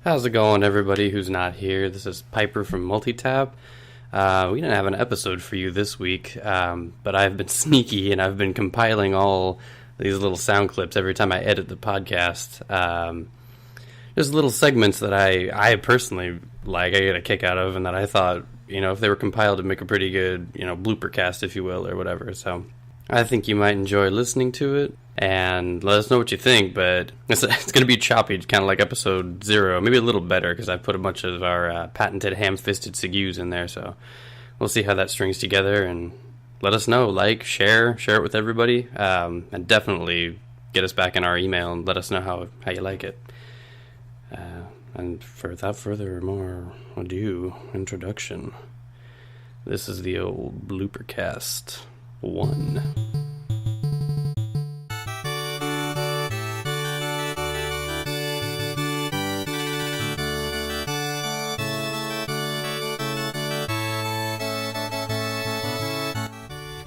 How's it going, everybody who's not here? This is Piper from MultiTap. We didn't have an episode for you this week, but I've been sneaky and I've been compiling all these little sound clips every time I edit the podcast. There's little segments that I personally like, I get a kick out of, and that I thought, if they were compiled, it'd make a pretty good, blooper cast, if you will, or whatever. So I think you might enjoy listening to it. And let us know what you think, but it's going to be choppy, kind of like episode 0. Maybe a little better, because I put a bunch of our patented ham-fisted segues in there, so we'll see how that strings together, and let us know. Like, share it with everybody, and definitely get us back in our email and let us know how you like it. And without further more ado, introduction. This is the old Blooper Cast 1.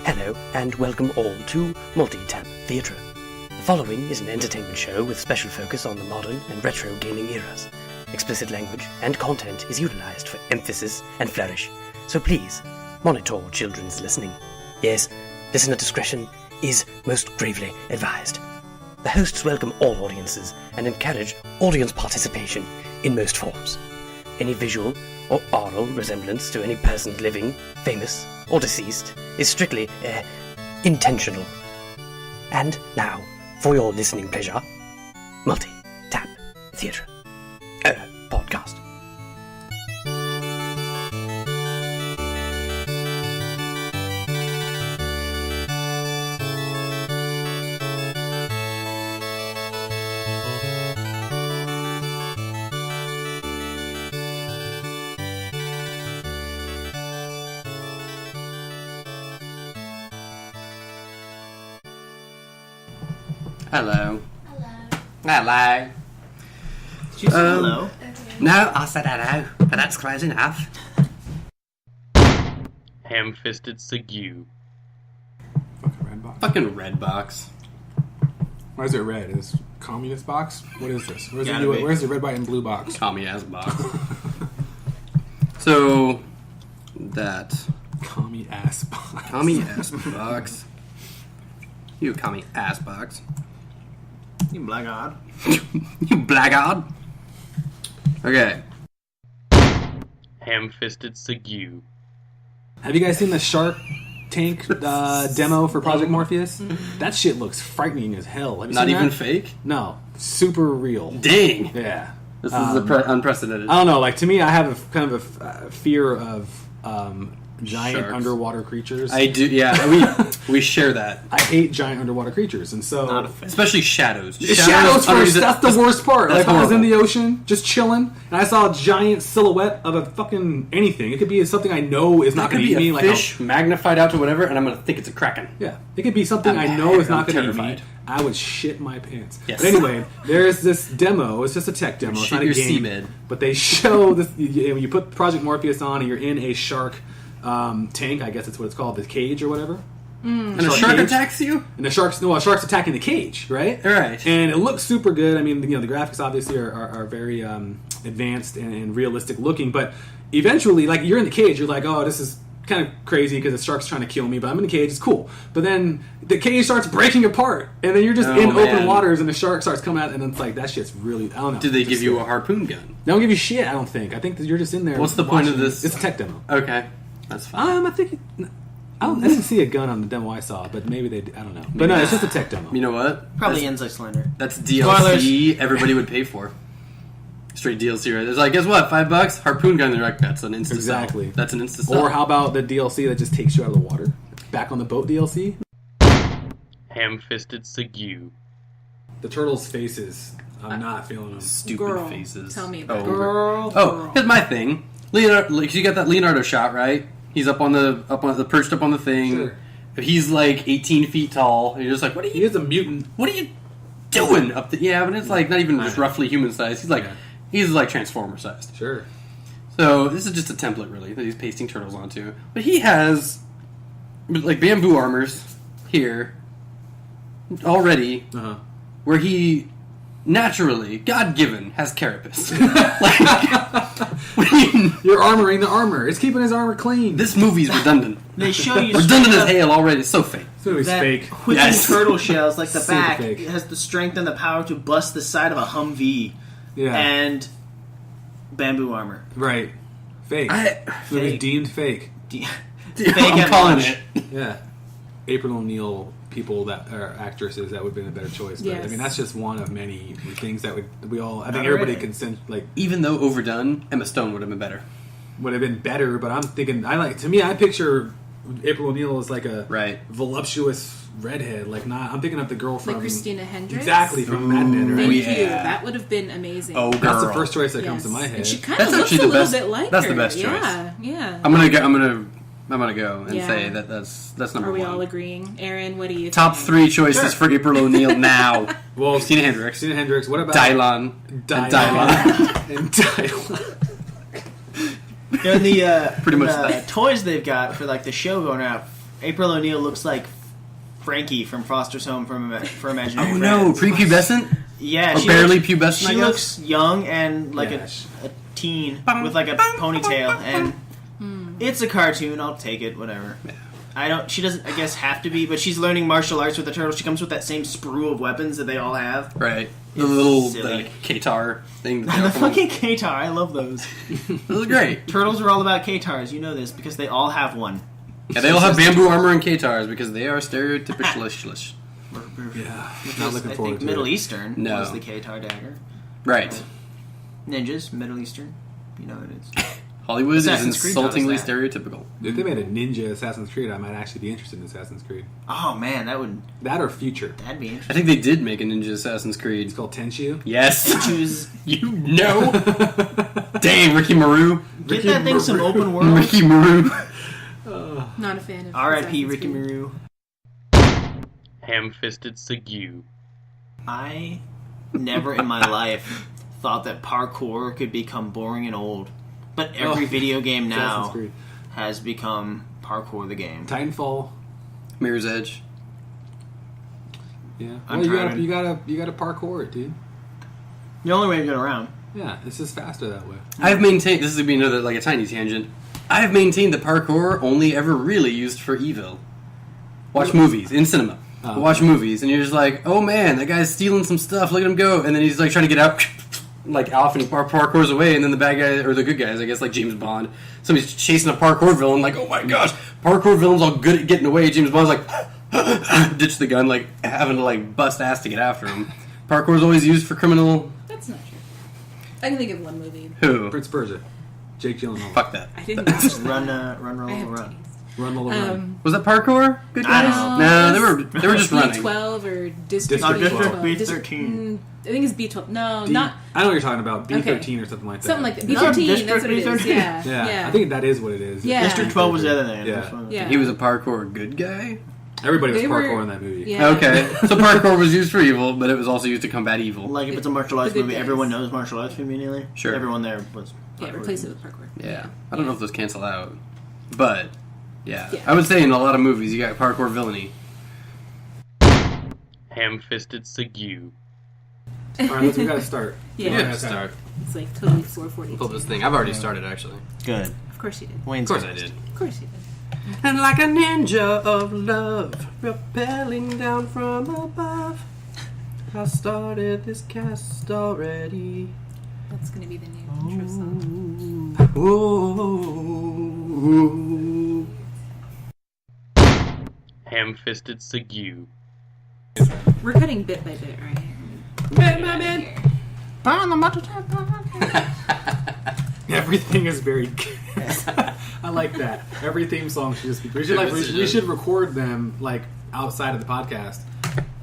Hello, and welcome all to MultiTap Theatre. The following is an entertainment show with special focus on the modern and retro gaming eras. Explicit language and content is utilized for emphasis and flourish, so please monitor children's listening. Yes, listener discretion is most gravely advised. The hosts welcome all audiences and encourage audience participation in most forms. Any visual or oral resemblance to any person living, famous, or deceased is strictly intentional. And now, for your listening pleasure, MultiTap Theatre podcast. Hello. Hello. Did you say hello? Okay. No, I said hello, but that's close enough. Ham-fisted segu. Fucking red box. Fucking red box. Why is it red? Is this communist box? What is this? Where's Gotta the be. where's the red, white, and blue box? Commie ass box. So, that. Commie ass box. Commie ass box. You commie ass box. You blackguard. You blackguard. Okay. Ham-fisted segu. Have you guys seen the Shark Tank demo for Project Morpheus? That shit looks frightening as hell. Have you Not seen even that? fake? No, super real. Dang. Yeah. This is unprecedented. I don't know. Like, to me, I have a kind of a fear of giant Sharks. underwater creatures. I do, yeah. We share that. I hate giant underwater creatures, and so Not a fan. Especially shadows. Shadows first. That's the worst part. That's Like, I was in horrible. the ocean, just chilling, and I saw a giant silhouette of a fucking anything. It could be something I know is not That could going to be eat a me. fish magnified out to whatever, and I'm going to think it's a kraken. Yeah, it could be something I know is not I'm going to eat me. terrified. I would shit my pants. Yes. But anyway, there's this demo. It's just a tech demo. It's Shit not a your game. seabed. But they show this. You put Project Morpheus on, and you're in a shark tank. I guess that's what it's called, the cage or whatever. And a shark cage. attacks you? And the shark's shark's attacking the cage, right? Right. And it looks super good. I mean, the graphics obviously are very advanced and realistic looking. But eventually, like, you're in the cage, you're like, oh, this is kind of crazy because the shark's trying to kill me. But I'm in the cage, it's cool. But then the cage starts breaking apart, and then you're just in open man. waters, and the shark starts coming out, and it's like, that shit's really, I don't know. Did they Just give you scary. a harpoon gun? They don't give you shit. I don't think. I think that you're just in there. What's the point of watching. this? It's a tech demo. Okay. That's fine. I think. I didn't see a gun on the demo I saw, but maybe they. I don't know. But no, it's just a tech demo. You know what? Probably That's, Enzo Slender. that's DLC everybody would pay for. Straight DLC, right? It's like, guess what? $5? Harpoon gun. They're like, that's an insta Exactly. sell. That's an insta sell. Or how about the DLC that just takes you out of the water? Back on the boat DLC? Ham-fisted segu. The turtles' faces. I'm not feeling them. Stupid Girl, faces. tell me about it. Girl. Oh, here's my thing. Leonardo, like, you got that Leonardo shot, right? He's perched up on the thing. Sure. He's like 18 feet tall. And you're just like, what are He you is a mutant. doing up there? Yeah, but it's like not even just roughly human sized. He's like Transformer sized. Sure. So this is just a template, really, that he's pasting turtles onto. But he has like bamboo armors here already, Uh-huh. where he naturally, God-given, has carapace. Like, what do you mean? You're armoring the armor. It's keeping his armor clean. This movie's redundant. They show you Redundant as hell already. It's so fake. This movie's that fake. whipping Yes. turtle shells, like the Super back, fake. it has the strength and the power to bust the side of a Humvee. Yeah. And bamboo armor. Right. Fake. I- This movie's Fake. deemed fake. Fake I'm at calling launch. it. Yeah. April O'Neil people that are actresses that would have been a better choice. But I Yes. mean, that's just one of many things that we all. I think Not everybody really. can like Even though overdone, Emma Stone would have been better. would have been better. But I'm thinking, I picture April O'Neil as like a Right. voluptuous redhead. Like not. I'm thinking of the girl from Like Christina Hendricks? Exactly from Mad Men. Thank Right? you. yeah. That would have been amazing. Oh, girl. That's the first choice that comes to Yes. my head. And she kind That's of looks actually a the little best- bit like that's her. the best choice. Yeah, yeah. I'm gonna go and Yeah. say that's number Are we one. all agreeing? Aaron, what do you Top think? 3 choices for April O'Neil now. Well, Christina Hendricks, Christina Hendricks. What about Dylon, and Dylon. and Dylon. In the Pretty much the that. toys they've got for like the show going out, April O'Neil looks like Frankie from Foster's Home for Imaginary Oh no, Friends. prepubescent? Yeah, Or she barely looks, pubescent, I She guess? looks young and like Yeah. a teen with like a ponytail, and it's a cartoon. I'll take it, whatever. I don't. She doesn't, I guess, have to be, but she's learning martial arts with the turtle. She comes with that same sprue of weapons that they all have. Right. The little silly. K-tar thing. The fucking K-tar, I love those. This is great. Turtles are all about K-tars. You know this because they all have one. Yeah, they all have bamboo armor and K-tars because they are stereotypical. Yeah, Which not is, looking I forward think to Middle it. Eastern No. was the K-tar dagger. Right. Ninjas, Middle Eastern. You know what it is. Hollywood Assassin's is Creed taught us insultingly that. stereotypical. If they made a ninja Assassin's Creed, I might actually be interested in Assassin's Creed. Oh man, That or Future. that'd be I interesting. think they did make a Ninja Assassin's Creed. It's called Tenshu. Yes. Choose You know. Dang, Ricky Maru. get that thing some open world. Ricky Maru. Not a fan of R.I.P. Assassin's Ricky Creed. Maru. Ham-fisted Segue. I never in my life thought that parkour could become boring and old, but every Oh, video game Assassin's now Creed. has become parkour the game. Titanfall. Mirror's Edge. Yeah. I'm Well, trying. you gotta parkour it, dude. The only way to get around. Yeah, it's just faster that way. I've maintained, this is going to be another, like a tiny tangent. I've maintained that parkour only ever really used for evil. Watch movies, in cinema. Oh. Watch movies, and you're just like, oh man, that guy's stealing some stuff, look at him go. And then he's like trying to get out, like off, and he parkours away, and then the bad guy, or the good guys, I guess, like James Bond, somebody's chasing a parkour villain, like, oh my gosh, parkour villain's all good at getting away. James Bond's like, ditch the gun, like having to like bust ass to get after him. Parkour's always used for criminal. That's not true. I can think of one movie. Who? Prince Persia. Jake Gyllenhaal. Fuck that. I didn't watch that. Run, I have run. taste. Run, Lola, run. Was that parkour? Good I guys? don't No, they were just running. B12 or District No, District B12. B13. I think it's B12. No, D- not I know what you're talking about. B13 Okay. or something like that. something like that. No, B13. District That's what it is. B13. Yeah. Yeah, I think that is what it is. Yeah. District 12 was the other thing. Yeah. Yeah. He was a parkour good guy? Everybody was They were- parkour in that movie. Yeah. Okay. So parkour was used for evil, but it was also used to combat evil. Like if it's a martial arts The good movie, guys. everyone knows martial arts immediately. Sure. Everyone there was. Yeah, replace it with parkour. Yeah. I don't know if those cancel out. But, yeah. Yeah. I would say in a lot of movies you got parkour villainy. Ham-fisted Segue. All right, we gotta start. Yeah. Yeah, start. It's like totally 442. Pull this thing. I've already started, actually. Good. Of course you did. Wayne's Of course I did. Of course you did. And like a ninja of love, rappelling down from above, I started this cast already. That's going to be the new intro song. Ooh. Ham-fisted Segue. We're cutting bit by bit, right? Bit by bit. Everything is very good. I like that. Every theme song should just be. We should record them like outside of the podcast,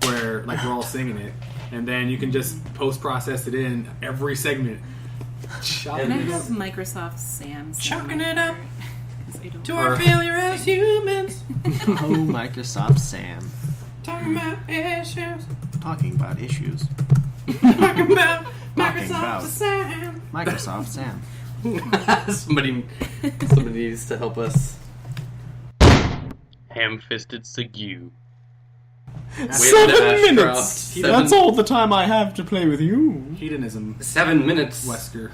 where like we're all singing it, and then you can just post process it in every segment. Can I have Microsoft Sam? Chalking it up to Or- our failure as humans. Oh, Microsoft Sam. Talking about issues. Talking about issues. Talking about Talking about. Microsoft Sam. Microsoft Sam. Somebody needs to help us. Ham-fisted Segue. 7 minutes! That's all the time I have to play with you. Hedonism. 7 minutes. Wesker.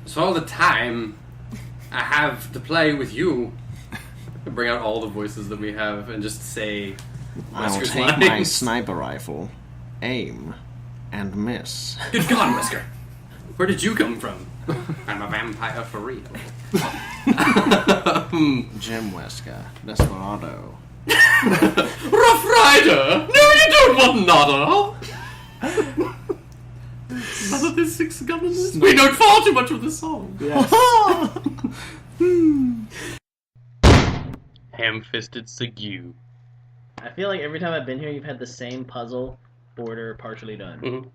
It's all the time I have to play with you. Bring out all the voices that we have and just say I'll Wesker's take my lines. sniper rifle, aim, and miss. Good God, Wesker! Where did you come from? I'm a vampire for real. Jim Wesker, Desperado. Rough Rider! No, you don't want nada! None of this 6 gunners. We know far too much of the song. Yes. Ham-fisted Segue. I feel like every time I've been here, you've had the same puzzle border partially done. Mhm.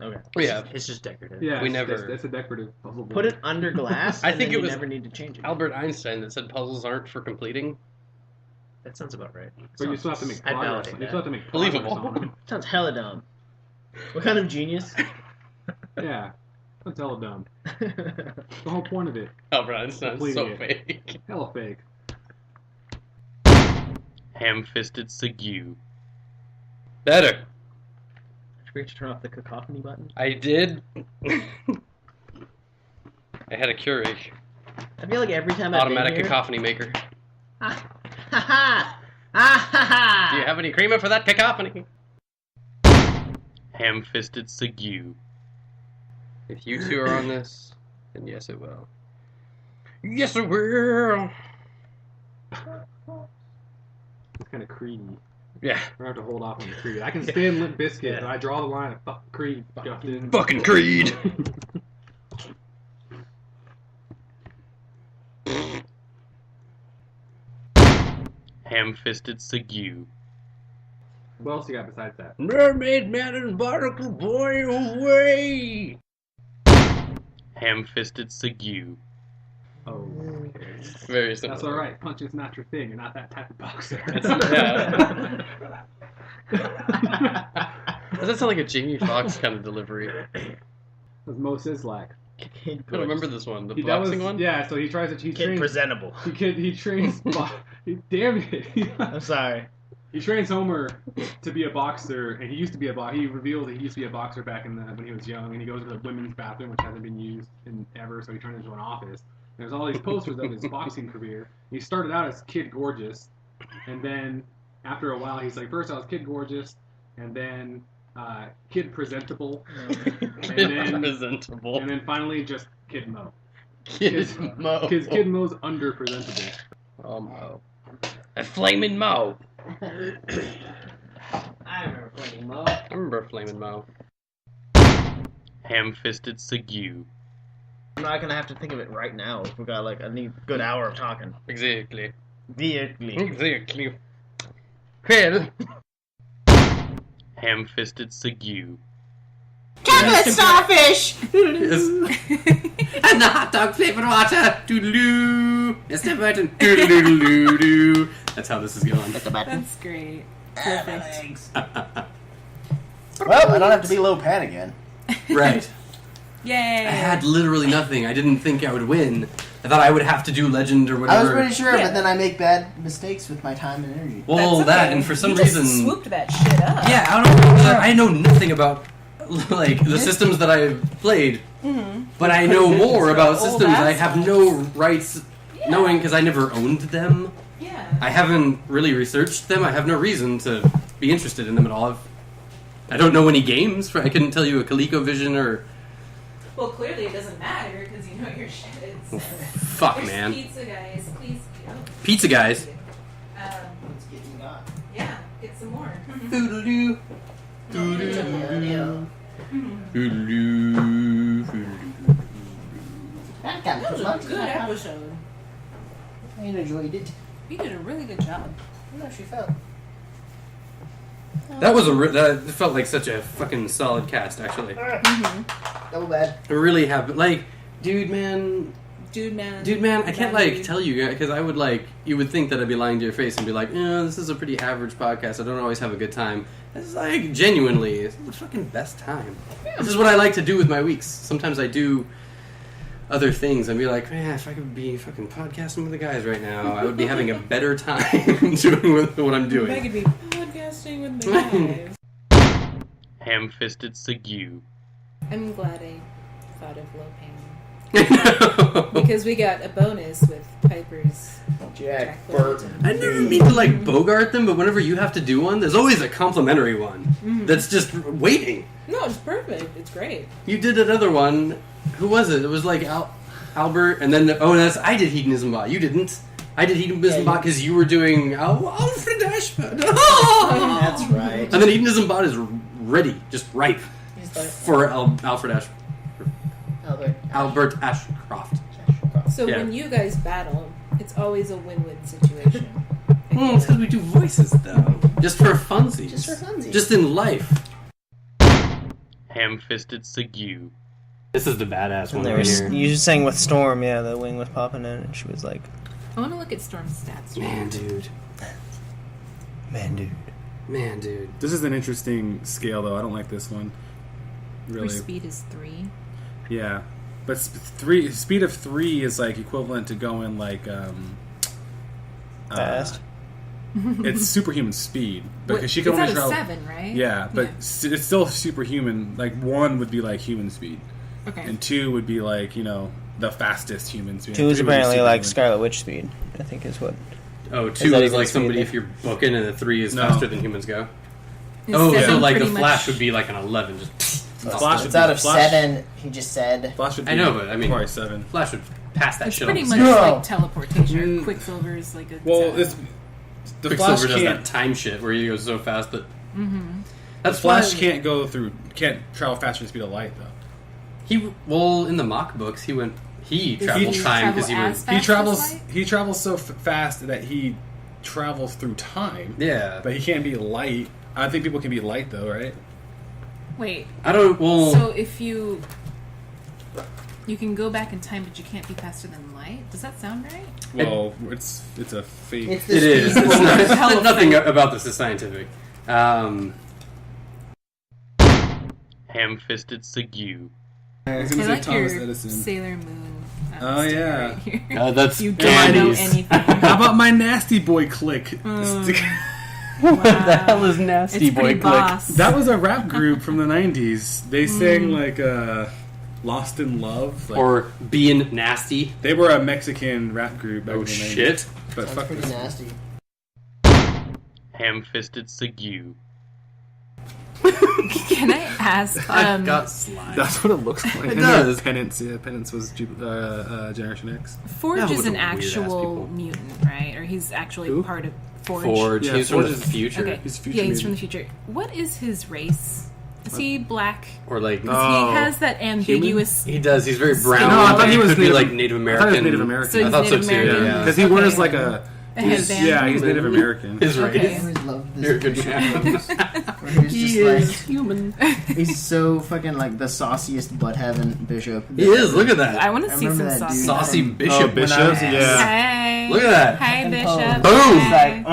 Okay. Yeah. It's just decorative. Yeah, We it's- never- That's a decorative puzzle. Put it under glass. I and think then it was you never need to change it. Albert Einstein that said puzzles aren't for completing. That sounds about right. But you still have to make I'd progress. validate You that. still have to make progress Believable. on them. Sounds hella dumb. What kind of genius? Yeah. That's hella dumb. The whole point of it. Albert Einstein's so Completing fake. Hella fake. Ham-fisted Segue. Better. I forgot to turn off the cacophony button. I did. I had a Keurig. I feel like every time I've Automatic been here... cacophony maker. Ha ha! Ha ha! Do you have any creamer for that cacophony? Ham-fisted Segue. If you two are on this, then yes it will. Yes it will! It's kind of Creedy. Yeah. I have to hold off on the Creed. I can stand Limp Bizkit, Yeah. but I draw the line at fucking Creed. Justin. Fucking Creed! Ham-fisted Segue. What else you got besides that? Mermaid Man and Barnacle Boy away! Ham-fisted Segue. Oh, Very simple. that's all right. Punching's not your thing. You're not that type of boxer. Yeah. Does that sound like a Jamie Foxx kind of delivery? That's Mo Sislak. I don't remember this one. The That boxing was- one? Yeah, so he tries to. He Kid trains. presentable. He trains. Damn it. I'm sorry. He trains Homer to be a boxer, and he used to be a boxer. He reveals that he used to be a boxer back in when he was young, and he goes to the women's bathroom, which hasn't been used in ever, so he turned into an office. There's all these posters of his boxing career. He started out as Kid Gorgeous, and then after a while, he's like, first I was Kid Gorgeous, and then Kid Presentable, Presentable. and then finally just Kid Mo. Kid Mo. Because Kid Mo's under presentable. Oh, Mo. A flaming Mo. I remember playing Mo. I remember Flamin' Mo. Ham-fisted Segue. I'm not gonna have to think of it right now. We got like a good hour of talking. Exactly. Weirdly. Exactly. Well. Ham-fisted Segue. Chocolate starfish! Yes. And the hot dog flavored water. Doodaloo. Mr. Burton. Doodaloo. That's how this is going. That's great. Perfect. Thanks. Well, I don't have to be low pad again. Right. Yay! I had literally nothing. I didn't think I would win. I thought I would have to do legend or I whatever. was pretty sure, Yeah. but then I make bad mistakes with my time and energy. Well, That's that okay. and for some You just reason, swooped that shit up. yeah, I don't know. I know nothing about like the systems that I've played, but I know more about All systems. that I have no rights knowing because I never owned them. Yeah. I haven't really researched them. I have no reason to be interested in them at all. I don't know any games. I couldn't tell you a ColecoVision or Well, clearly it doesn't matter because you know your shit. fuck, There's man. pizza guys, please. Pizza guys. Let's get you got. Yeah, get some more. Doodaloo. Doodaloo. Doodaloo. That got That was much. a good episode. I enjoyed it. You did a really good job. I know she felt. That was that felt like such a fucking solid cast, actually. Double bad. I really have, like, dude, man, Dude, man. I can't, like, tell you, because I would, like, you would think that I'd be lying to your face and be like, this is a pretty average podcast, I don't always have a good time. It's like, genuinely, it's the fucking best time. This is what I like to do with my weeks. Sometimes I do other things and be like, man, if I could be fucking podcasting with the guys right now, I would be having a better time doing what I'm I doing. could be podcasting podcasting with the guys. Ham-fisted Segue. I'm glad I thought of Lopan. Because we got a bonus with Piper's Jack Burton. I never mean to like bogart them, but whenever you have to do one, there's always a complimentary one that's just waiting. No, it's perfect. It's great. You did another one. Who was it? It was like Albert, and then I did Hedonism Bot. You didn't. I did Hedonism Bot because you were doing Alfred Ashford. That's right. And then Hedonism Bot is ready, just ripe for Alfred Ashford. Albert Ashcroft. So Yeah. when you guys battle, it's always a win-win situation. Well, it's because we do voices, though. Just for funsies. Just for funsies. Just in life. Ham-fisted Segue. This is the badass one right here. You sang with Storm, yeah, the wing was popping in, and she was like, I want to look at Storm's stats. Man, dude. Man, dude. This is an interesting scale, though. I don't like this one. Really. Her speed is 3. Yeah, but speed of 3 is like equivalent to going like fast. It's superhuman speed because she can it's only out of travel. 7, right? Yeah, but it's still superhuman. Like 1 would be like human speed, Okay. and 2 would be like the fastest human speed. 2 is 3 would be apparently like superhuman. Scarlet Witch speed, I think is what. Oh, Is 2 that is even like speed? somebody if you're booking, and the 3 is No. faster than humans go. Is Oh, 7 so like the pretty much- Flash would be like an 11. Just Flash would It's be- out of Flash- 7, he just said. Flash would be I know, but I mean, probably 7. Flash would pass that It's shit pretty on. much No. like teleportation. Quicksilver is like a... Well, it's the Flash Quicksilver does that can't. time shit where he goes so fast that. That's Flash why can't travel faster than the speed of light though. in the mock books he traveled he time because travel he as was fast? He travels so fast that he travels through time. yeah. But he can't be light. I think people can be light though, right? Wait, I don't so if you can go back in time, but you can't be faster than light? Does that sound right? Well, it's a fake. It's the It is. speed. It's Hell of nothing fake. about this is scientific. Ham-fisted Segue. I was I gonna say like Thomas your Edison. Sailor Moon. Oh, sticker yeah. right here. That's You don't know anything. How about my nasty boy click? What the hell is Nasty It's Boy pretty Click? boss. That was a rap group from the 90s. They sang like Lost in Love. Like, Or being nasty? they were a Mexican rap group back Oh in the 90s. shit! But Sounds fuck pretty this. nasty. Ham-fisted Segue. Can I ask? I've got slime. That's what it looks like. It And does. Penance, yeah, Penance was Generation X. Forge Yeah, is with an the weird-ass actual people. mutant, right? Or he's actually Who? part of Forge. Forge. Yeah, He's Forge from the is- future. Okay. He's a future yeah, he's from the mutant. future. What is his race? Is he black? Or like 'Cause Oh. he has that ambiguous. he does. He's very brown. No, I thought he was could be Native- like Native I American. thought he was Native American. So he's I thought Native so too. American? Yeah. Because he Okay. wears like a headband? yeah, he's Native American. His race. Okay. I always loved this. You're a good picture. man. Where he's He just is like, human. he's so fucking like the sauciest butt having bishop. He is. Look at that. I want to I see some remember that sauce. dude. Saucy from- Bishop. Oh, Bishop, When I was- yeah. Hey. Look at that. Hi, Fucking Bishop. Boom. He's like,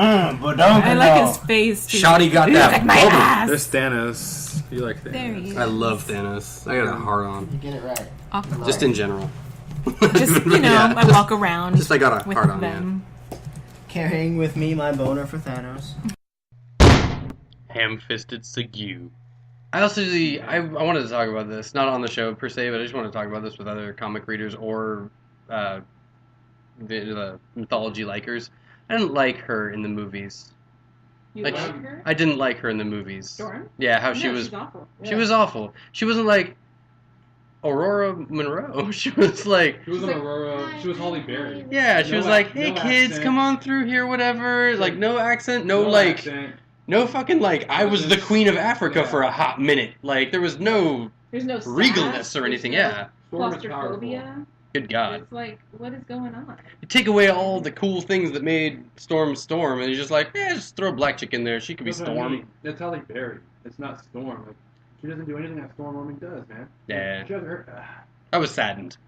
but don't I like his face. Too. Shotty got Look that at my bubble. ass. There's Thanos. You like Thanos? There he is. I love Thanos. I got a heart on. You get it right. Awkward. Just in general. Just Yeah, I walk around. just I got a with heart on them. Carrying with me my boner for Thanos. Ham-fisted Segue. I wanted to talk about this, not on the show per se, but I just want to talk about this with other comic readers or the mythology likers. I didn't like her in the movies. You Like, like her? I didn't like her in the movies. Storm? Yeah, how she No, was. she's awful. She was awful. She wasn't like Aurora Monroe. She was like. She was an Aurora. She was Holly Berry. Yeah, she No was like, ac- "Hey no kids, accent. come on through here, whatever." Like no accent, no accent. no fucking like. I was the queen of Africa Yeah. for a hot minute. Like there was no There's no regalness sass, or anything. there's no Yeah, Storm is powerful. claustrophobia. good God. It's like, what is going on? You take away all the cool things that made Storm, and you're just like, just throw a black chick in there. She could be That's what I Storm. mean. That's Holly Berry. It's not Storm. Like, she doesn't do anything that Storm Warming does, man. Yeah. She doesn't hurt. I was saddened.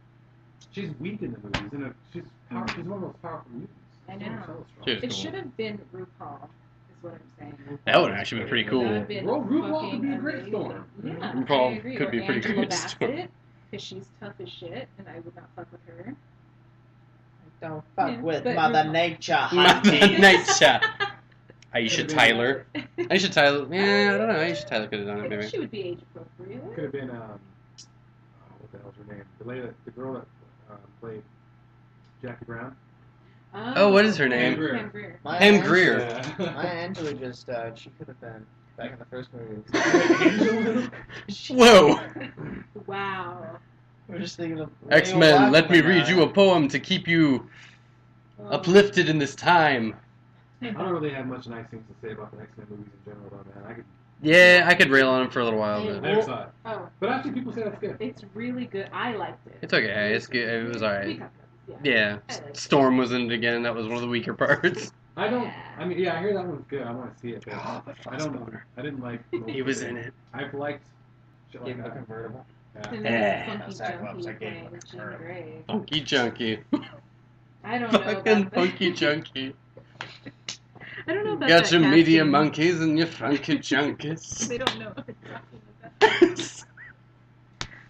She's weak in the movies, and she's powerful. She's one of the most powerful mutants. I know. Storm's so strong. She was It cool. should have been RuPaul, is what I'm saying. That would actually be pretty That cool. would have been RuPaul could be a fucking great amazing. Storm. Yeah, RuPaul I agree. could Or be pretty Angela great Storm. Bassett, because she's tough as shit, and I would not fuck with her. Don't fuck Yeah, with but Mother RuPaul. Nature, Mother hunty. Nature. Aisha Could've been- Tyler. Aisha Tyler. Yeah, I don't know. Aisha Tyler could have done I it think maybe. she would be age appropriate. Could have been what the hell's her name? The girl that played Jackie Brown. Oh, what is her name? Pam Grier. Maya Pam Angelou- Grier. Maya Angelou just she could have been back in the first movie. Whoa! Wow. We're just thinking of X-Men, let me read you a poem to keep you Oh. uplifted in this time. I don't really have much nice things to say about the X-Men movies in general, though, man. Yeah, I could rail on him for a little while, I but never saw it. Oh, But actually, people say that's good. it's really good. I liked it. it's okay. It's good. It was We alright. talked about this, Yeah, I liked it. Storm was in it again. That was one of the weaker parts. I don't. Yeah. I mean, yeah, I hear that one's good. I want to see it, but Oh, but I don't know. I didn't like. He was in it. I've liked shit Gave like him a that. convertible. Yeah. And Eh. then Funky Cyclops, I Junkie gave him playing a Jean convertible. Grey. Funky Junkie. I don't know Fucking about Funky Junkie. I don't know about Got that your media casting. monkeys and your funky junkies. They don't know what they're talking about.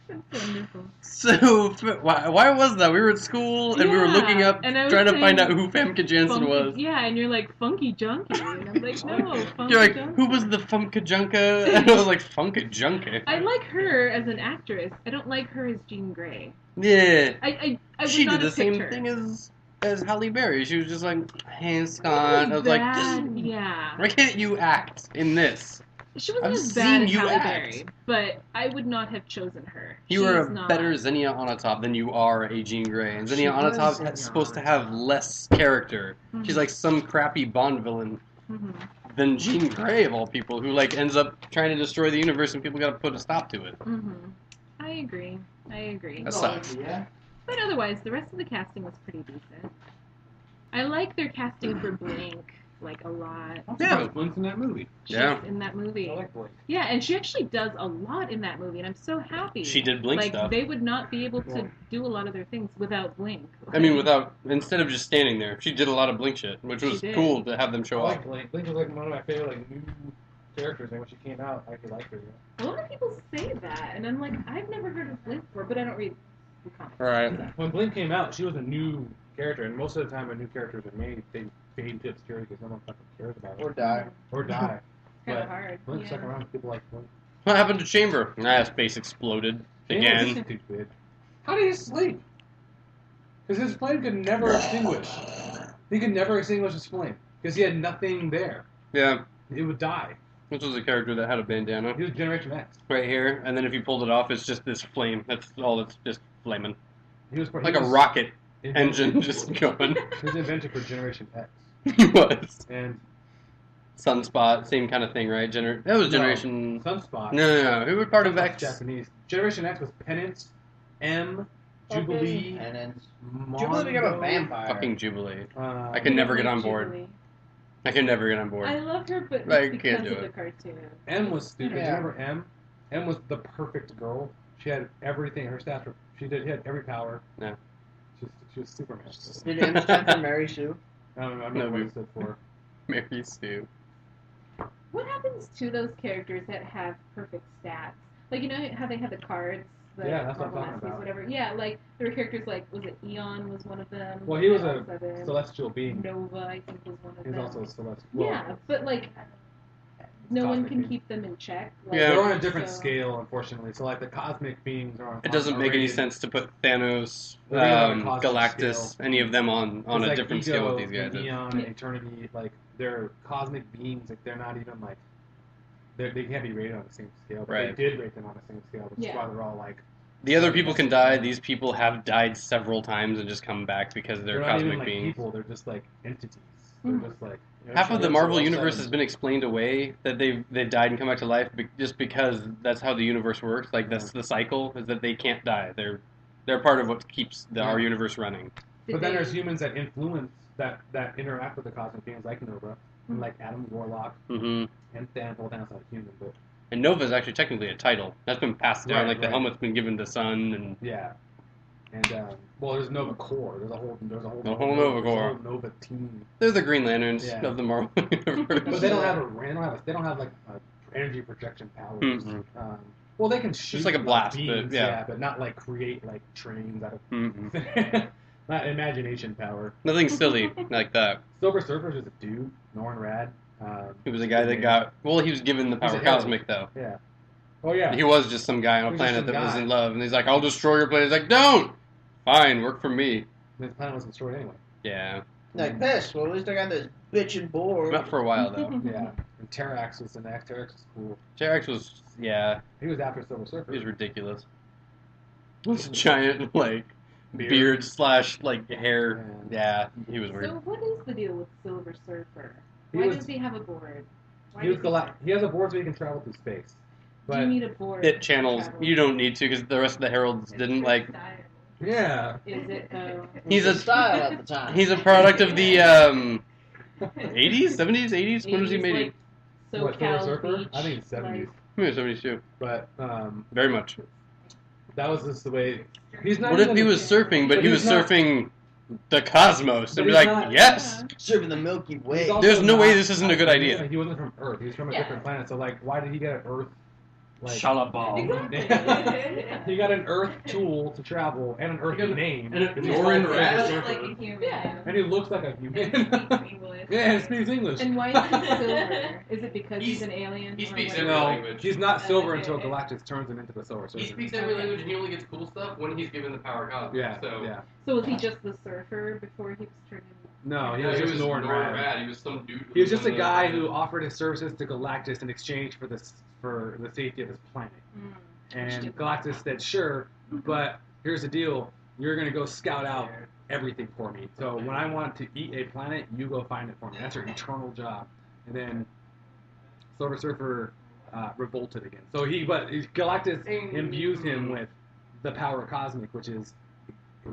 That's wonderful. So, why was that? We were at school and we were Yeah, looking up, and I was trying to find out saying who Famke Janssen Funky, was. yeah, and you're like Funky Junkie, and I'm like, no, Funky You're like, Junkie. who was the Famke Junka? And I was like, Funke Junkie. I like her as an actress. I don't like her as Jean Grey. Yeah. I would She not did the have same picked her. thing as Halle Berry. She was just like, hey, It Scott. I was like, bad, this, yeah. why can't you act in this? She wasn't I've as bad seen as you Halle act. Berry, but I would not have chosen her. You are She's a not. better Xenia Onatopp than you are a Jean Grey. And She Xenia was Onatopp Xenia is supposed to have Onatopp. less character. Mhm. She's like some crappy Bond villain Mhm. than Jean Grey of all people, who like ends up trying to destroy the universe and people got to put a stop to it. Mhm. I agree. That sucks. Yeah. But otherwise, the rest of the casting was pretty decent. I like their casting for Blink, like, a lot. Yeah. Blink's in that movie. She's Yeah. in that movie. I like Blink. Yeah, and she actually does a lot in that movie, and I'm so happy. She did Blink like, stuff. they would not be able to Yeah. do a lot of their things without Blink. I mean, instead of just standing there, she did a lot of Blink shit, which was She did. cool to have them I show like up. Blink. Blink was like one of my favorite like new characters, and when she came out, I actually liked her. A lot of people say that, and I'm like, I've never heard of Blink before, but I don't read the comics. Right. When Blink came out, she was a new character, and most of the time when new characters are made, they fade into obscurity because no one fucking cares about it. Or die. Or die. It's kind But of hard. Blink Yeah. stuck around. People like Blink. What happened to Chamber? Space exploded again. Stupid. How did he sleep? Because his flame could never extinguish. He could never extinguish his flame because he had nothing there. Yeah, It would die. this was a character that had a bandana He was Generation X. right here, and then if you pulled it off, it's just this flame. That's all. It's just flaming, He was like a rocket engine just going. He was invented for Generation X. He was. And Sunspot, same kind of thing, right? That was Generation. Sunspot. No. Who was part of Sunspot's X? Japanese. Generation X was Penance, M, Jubilee, And then Mondo. Jubilee became a vampire. Fucking Jubilee. Uh, I can never get on Jubilee. board. I can never get on board. I love her, but I it's can't because do of the it. cartoon. M was stupid. Yeah. You remember M? M was the perfect girl. She had everything. Her stats were. She had every power. Yeah. She was Superman. Did M stand for Mary Sue? I don't know No, what we- it stood for. Mary Sue. What happens to those characters that have perfect stats? Like, you know how they had the cards? The Yeah, that's what I'm Marvel talking Masters, about. whatever. Yeah, like, there were characters like, was it Eon was one of them? Well, he was a Seven. celestial being. Nova, I think, was one of He was them. also a celestial. Yeah, but, like, no one cosmic can being. keep them in check. Like, Yeah. They're on a different so- scale, unfortunately. So, like, the cosmic beings are on. It doesn't are make any rated- sense to put Thanos, They're rated on a cosmic Galactus, scale. any of them on It's a like different Ego scale with these guys. and Eon and Yeah. Eternity, like they're cosmic beings. Like they're not even like they can't be rated on the same scale. But Right. they did rate them on the same scale, which Yeah. is why they're all like The other people can die. These people have died several times and just come back because they're not cosmic even like beings. people. They're just like entities. Mhm. They're just like Half of the Yeah, Marvel so universe seven. has been explained away that they died and come back to life just because that's how the universe works. Like that's the cycle is that they can't die. They're part of what keeps our universe running. Did But then they- there's humans that influence that interact with the cosmic beings, like Nova, and like Adam Warlock hmm and Thanos. Well, Thanos not a human, but And Nova is actually technically a title that's been passed down. Right, Like the right. helmet's been given to Sun, and yeah. And well, there's Nova Corps. There's a whole Nova there's a Corps. whole Nova team. they're the Green Lanterns Yeah. of the Marvel universe. But they don't have they don't have like energy projection powers. Mhm. Well, they can shoot like a blast, but beams, yeah. but not like create like trains out of Mhm. not imagination power. Nothing silly like that. Silver Surfer's just a dude, Norrin Rad. He was a guy that got... Well, he was given the He's power a herald. cosmic, though. Yeah. Oh yeah. He was just some guy on a He was planet just that some was guy. in love. And he's like, I'll destroy your planet. He's like, don't! Fine, work for me. His planet wasn't destroyed anyway. Yeah. Like this. Well, at least I got this bitchin' board. Not for a while, though. Yeah. And Terrax was the next. Terrax was cool. Jerax was... Yeah. He was after Silver Surfer. He was ridiculous. This giant, like, beard slash, like, hair. Yeah, he was weird. So what is the deal with Silver Surfer? He Why was- does he have a board? Why He was does he has a board so he can travel through space. Do you But need a board? It to channels... travel? You don't need to, because the rest of the heralds It's didn't, for like... style. yeah. Is it though? He's a... style at the time. He's a product of the, 80s? 70s? 80s? When was he 80s, made? like, What, Silver SoCal Surfer? Beach, I think it's 70s. like- Yeah, 70s too. But Very much. that was just the way. He's not. What if even he the- was surfing, but But he he's was not- surfing the cosmos? But And be he's like, not- yes! Serving the Milky Way. He's also There's no way not- this isn't a good idea. He wasn't from Earth. He was from a Yeah. different planet. So like, why did he get an Earth? Like, Shalabal. Exactly. he got an Earth tool to travel and an Earth He got name. and an Because he's Orin called Rat. Silver Looks Surfer. like a human. And he looks like a human. English. Yeah, he speaks English. And why is he silver? Is it because he's an alien? he or speaks what? every No, language. he's not silver until Galactus turns him into the Silver Surfer. He speaks every language and he only gets cool stuff when he's given the power cosmic. Yeah, So yeah. So was he just the surfer before he was turned into... No, he was just Norn Rad. He was some dude. He was just a guy who offered his services to Galactus in exchange for the safety of his planet. Mm. And Galactus said, sure, but here's the deal. You're going to go scout out everything for me. So when I want to eat a planet, you go find it for me. That's your eternal job. And then Silver Surfer revolted again. So Galactus imbues him with the power cosmic, which is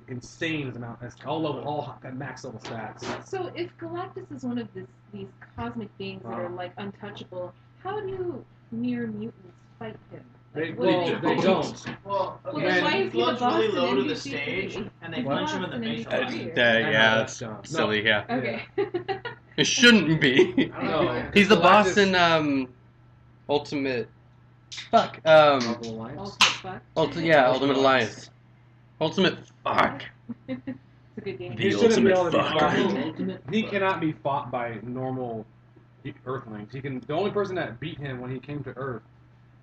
insane amount. That's all at max level stats. So if Galactus is one of these cosmic beings that are like untouchable, how do mere mutants fight him? They, Like, what well, do they don't. Well, Well, okay, then why he is he the floats boss really in low to the NBC3? stage, and they What? punch him in the face. Boss in NBC3. yeah, that's that's dumb. silly, yeah. Okay. It shouldn't be. I don't know. No. He's the boss Galactus- in, Ultimate... Fuck, Marvel Alliance. Ultimate fuck. Ultimate Alliance. Ultimate fuck. It's a good game. The He shouldn't be able ultimate to be fucker. fought. He cannot be fought by normal Earthlings. The only person that beat him when he came to Earth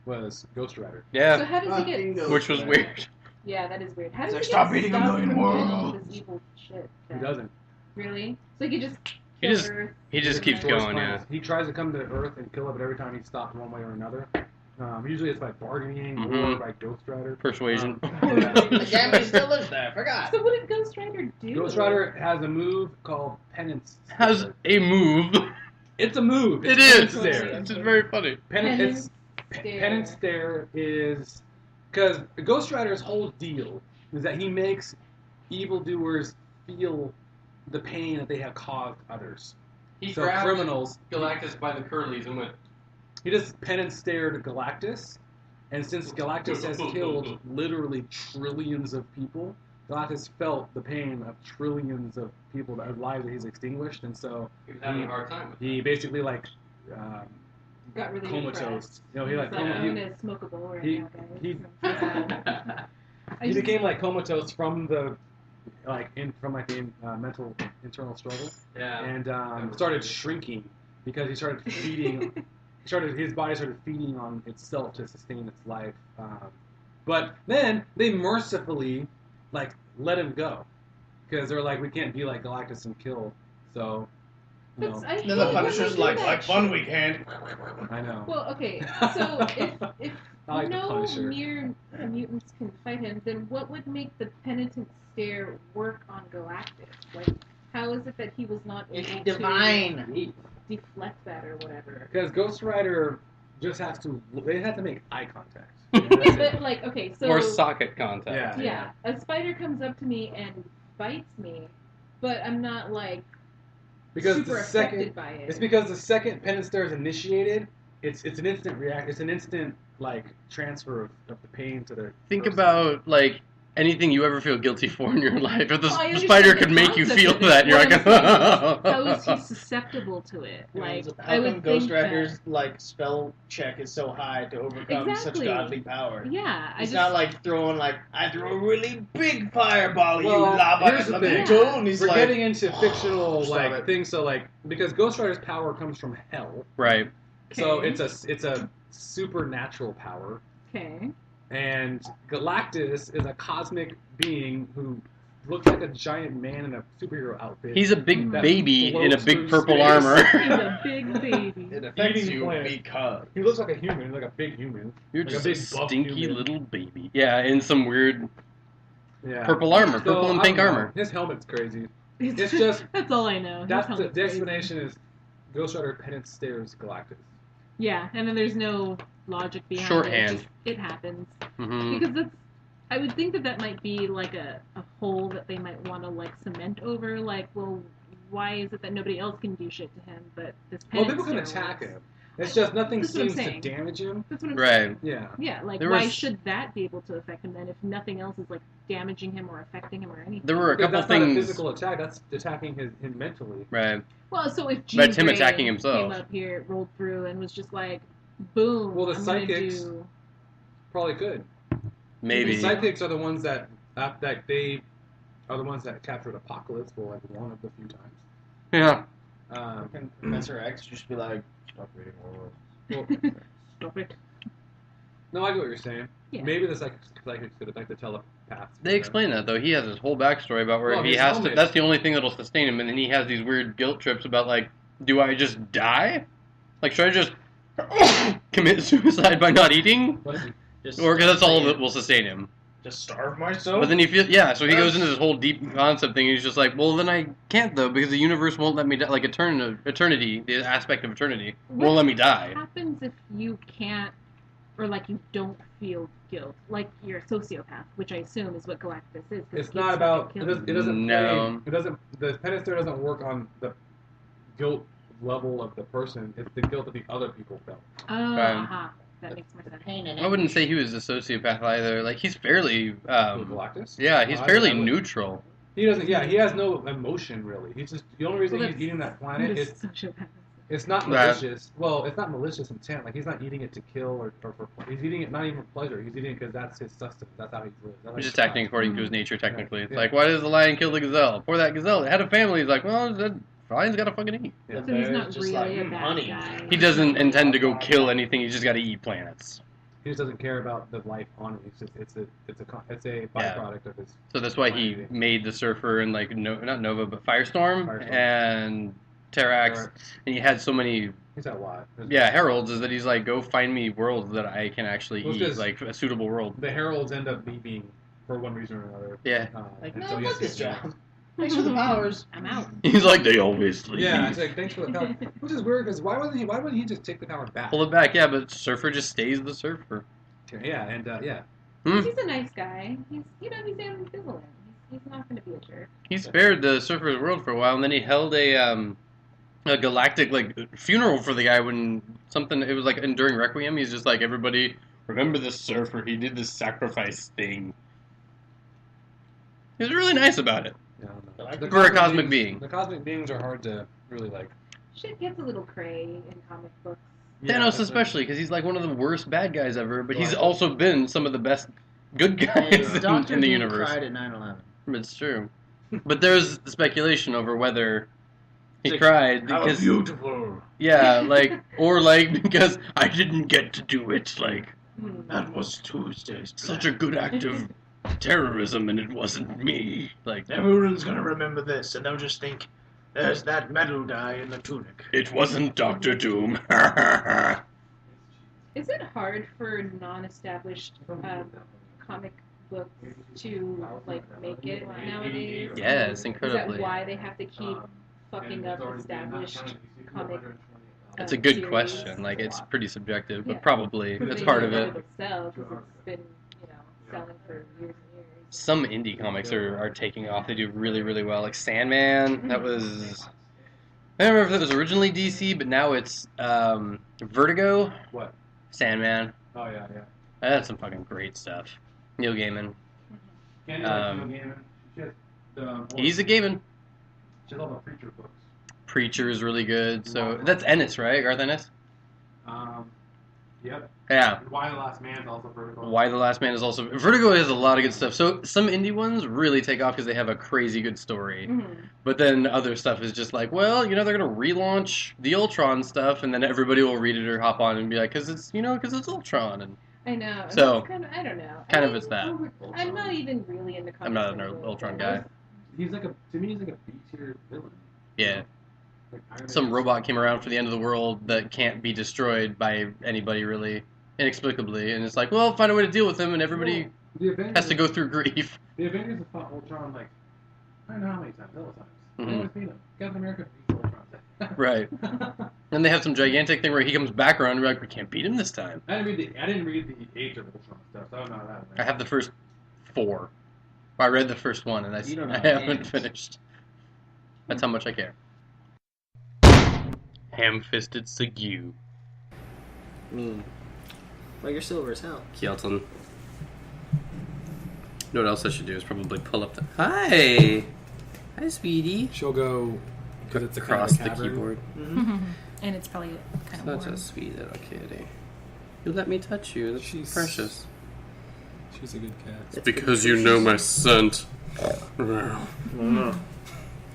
was Ghost Rider. So Yeah, how does he Fucking get? go. which was weird. Yeah, that is weird. How He's does like, he "Stop get beating him, stopped though, from anymore." doing all this evil shit? He then? doesn't. Really? So he could just He kill just- Earth? He just keeps Destroys going, yeah. planets. He tries to come to Earth and kill it, but every time he's stopped one way or another. Usually it's by bargaining or by Ghost Rider. Persuasion. The damage still lives there. I forgot. So what did Ghost Rider do? Ghost Rider has a move called Penance. Has a move. It's a move. It It's is. Penance Stare. It's just very funny. Penance Stare. Penance Stare is because Ghost Rider's whole deal is that he makes evildoers feel the pain that they have caused others. He So criminals, Galactus by the curlies and went, he does Penance Stare to Galactus, and since Galactus has killed literally trillions of people, Galactus felt the pain of trillions of people that lives that he's extinguished, and so he was having a hard time with it. he basically Got really comatose. depressed. You know, he like He's like, I'm he, gonna smoke a bowl right he- now, guys. he- I he just- became like comatose from the mental internal struggle, Yeah. and started shrinking because he started feeding. His body started feeding on itself to sustain its life. But then they mercifully let him go because they're like, we can't be like Galactus and kill. So, you know, I Then hate the when Punisher's they do like that fun shit. we can't. I know. Well, okay, so if I like the no Punisher. mere mutants can fight him, then what would make the penitent stare work on Galactus? Like, how is it that he was not It's able divine. to deflect that or whatever? Because Ghost Rider just has to. They have to make eye contact. Yeah, but like, okay, so Or socket contact. yeah, a spider comes up to me and bites me, but I'm not like Because super the affected second, by it. it's because the second Penance Stare is initiated, it's an instant react. It's an instant transfer of the pain to the. Think person. about, anything you ever feel guilty for in your life, if the Well, I understand spider the could make you concept feel of it. that, and you're What like, I'm saying is, how is he susceptible to it? Like, I How would come Ghost think Rider's like spell check is so high to overcome such Exactly. godly power? Yeah, It's not like throwing I threw a really big fireball at you, Well, lava here's the thing. elemental, and he's We're like, getting into fictional Stop like it. things, so like because Ghost Rider's power comes from hell, right. so Okay. it's a supernatural power, okay. and Galactus is a cosmic being who looks like a giant man in a superhero outfit. He's a big that baby in a floats big through purple space. armor. He's a big baby. it affects Eating you plants. because. He looks like a human, like a big human. You're Like just a a big buff stinky human. little baby. Yeah, in some weird Yeah. purple armor, So, purple and I pink don't know. armor. His helmet's crazy. It's just That's all I know. His that's the helmet's crazy. explanation is Ghost Rider penance stairs Galactus. Yeah, and then there's no logic behind Shorthand. it. Just, it happens. Hmm. Because that's, I would think that might be like a hole that they might want to like cement over. Like, well, why is it that nobody else can do shit to him, but this Well, penance people can stair attack works? him. It's just nothing That's what I'm seems to saying. damage him. That's what I'm Right. saying. Yeah. Yeah, like There why was- should that be able to affect him then if nothing else is like damaging him or affecting him or anything? There were a Because couple that's not a things. physical attack. That's attacking him mentally. Right. Well, so if Jean That's him Grey attacking himself. came up here, rolled through, and was just like, boom. Well, the I'm gonna psychics- do... Probably could. Maybe. The psychics are the ones that they are the ones that captured Apocalypse for like one of the few times. Yeah. Can Professor X just be like, stop reading worlds. Well, Stop it. no, I get what you're saying. Yeah. Maybe the psychics could affect the telepaths. They explain that though. He has his whole backstory about where Well, he his has to. helmet. That's the only thing that'll sustain him, and then he has these weird guilt trips about like, do I just die? Like, should I just commit suicide by not eating? Just Or because that's all that will sustain him. Just starve myself? But then you feel, yeah. So he goes into this whole deep concept thing. And he's just like, well, then I can't though because the universe won't let me die. Like eternity, the aspect of eternity won't let me die. What happens if you can't, or like you don't feel guilt? Like you're a sociopath, which I assume is what Galactus is. 'cause It's kids not fucking about. kill It him. doesn't. No. Play, it doesn't. The penance there doesn't work on the guilt level of the person. It's the guilt that the other people felt. Oh, aha. That makes more sense. I wouldn't say he was a sociopath either. Like he's fairly, Galactus. yeah, he's I fairly would- neutral. He doesn't. Yeah, he has no emotion really. He's just the only reason Well, he's that's eating that planet what a is sociopath is. it's not Right. malicious. Well, it's not malicious intent. Like he's not eating it to kill or for. He's eating it not even for pleasure. He's eating it because that's his sustenance. That's how he lives. That's He's just how acting according to his nature, technically. It's Yeah. like, why does the lion kill the gazelle? Poor that gazelle. It had a family. He's like, well, the lion's got to fucking eat. Yeah. So he's not Just really like, a bad honey. guy. He doesn't intend to go kill anything. He's just got to eat planets. He just doesn't care about the life on it. It's just it's a byproduct of his. So that's why he made the surfer and like not Nova but Firestorm, Firestorm. and Terrax, Terrax. and he had so many He's got a lot. heralds. Is that he's like, go find me worlds that I can actually Well, eat, because- like a suitable world. The heralds end up being for one reason or another. Yeah. Like, and no, so he has fuck to this get- job. Thanks for the powers. I'm out. He's like, they always leave. Yeah, it's like thanks for the power, which is weird because why wouldn't he just take the power back? Pull it back, yeah, but Surfer just stays the Surfer. Yeah, and yeah. Hmm? He's a nice guy. He's ambivalent. He's not going to be a jerk. He spared the Surfer's world for a while, and then he held a galactic like funeral for the guy when something. It was like during Requiem. He's just like, everybody remember the Surfer. He did this sacrifice thing. He was really nice about it. Yeah, I don't know. Like The for a cosmic being. The cosmic beings are hard to really like. Shit gets a little cray in comic books. Yeah, Thanos that's especially, because he's like one of the worst bad guys ever, but he's Right. also been some of the best good guys Hey, Doctor in the Doom universe. cried at 9/11. It's true. But there's speculation over whether he Like, cried How because beautiful. yeah, like or like because I didn't get to do it. Like That was Tuesday's such a good act of terrorism, and it wasn't me. Like Everyone's gonna remember this, and they'll just think, there's that metal guy in the tunic. it wasn't Doctor Doom. Is it hard for non-established comic books to like make it nowadays? Yes, Is incredibly. that why they have to keep fucking up established comic? It's a good series? question. Like it's pretty subjective, but Yeah. probably Because that's they part of know it. it'll sell because it's been selling for years and years. Some indie comics are taking off. They do really, really well. Like Sandman, that was... I don't remember if it was originally DC, but now it's Vertigo. What? Sandman. Oh yeah, yeah. That's some fucking great stuff. Neil Gaiman. Candy likes no gaming. She has the He's a gaming. She has all the Preacher books. Preacher is really good. So that's Ennis, right? Garth Ennis? Yep. Yeah. Why the Last Man is also Vertigo. Why the Last Man is also... Vertigo has a lot of good stuff. So some indie ones really take off because they have a crazy good story. But then other stuff is just like, well, they're going to relaunch the Ultron stuff, and then everybody will read it or hop on and be like, because it's Ultron. And I know. So, I don't know. It's that. I'm not even really into comics. I'm not an Ultron guy. To me, he's like a B-tier villain. Yeah. Some robot came around for the end of the world that can't be destroyed by anybody really inexplicably, and it's like, well, find a way to deal with him, and everybody has to go through grief. The Avengers have fought Ultron like I don't know how many times, several times. Mm-hmm. They always beat him. Captain America beats Ultron. Right. And they have some gigantic thing where he comes back around and we're like, we can't beat him this time. I didn't read the Age of Ultron stuff, so I don't know that. I have the first 4. I read the first one, and I haven't finished. That's how much I care. Ham-fisted Segue. Me. Well, you're silver as hell. Kjelton. You know what else I should do is probably pull up the... Hi! Hi, sweetie. She'll go... Because it's across the cavern. keyboard. And it's probably kind of Such warm. a sweet little kitty. You let me touch you. That's She's precious. She's a good cat. It's because you know my scent.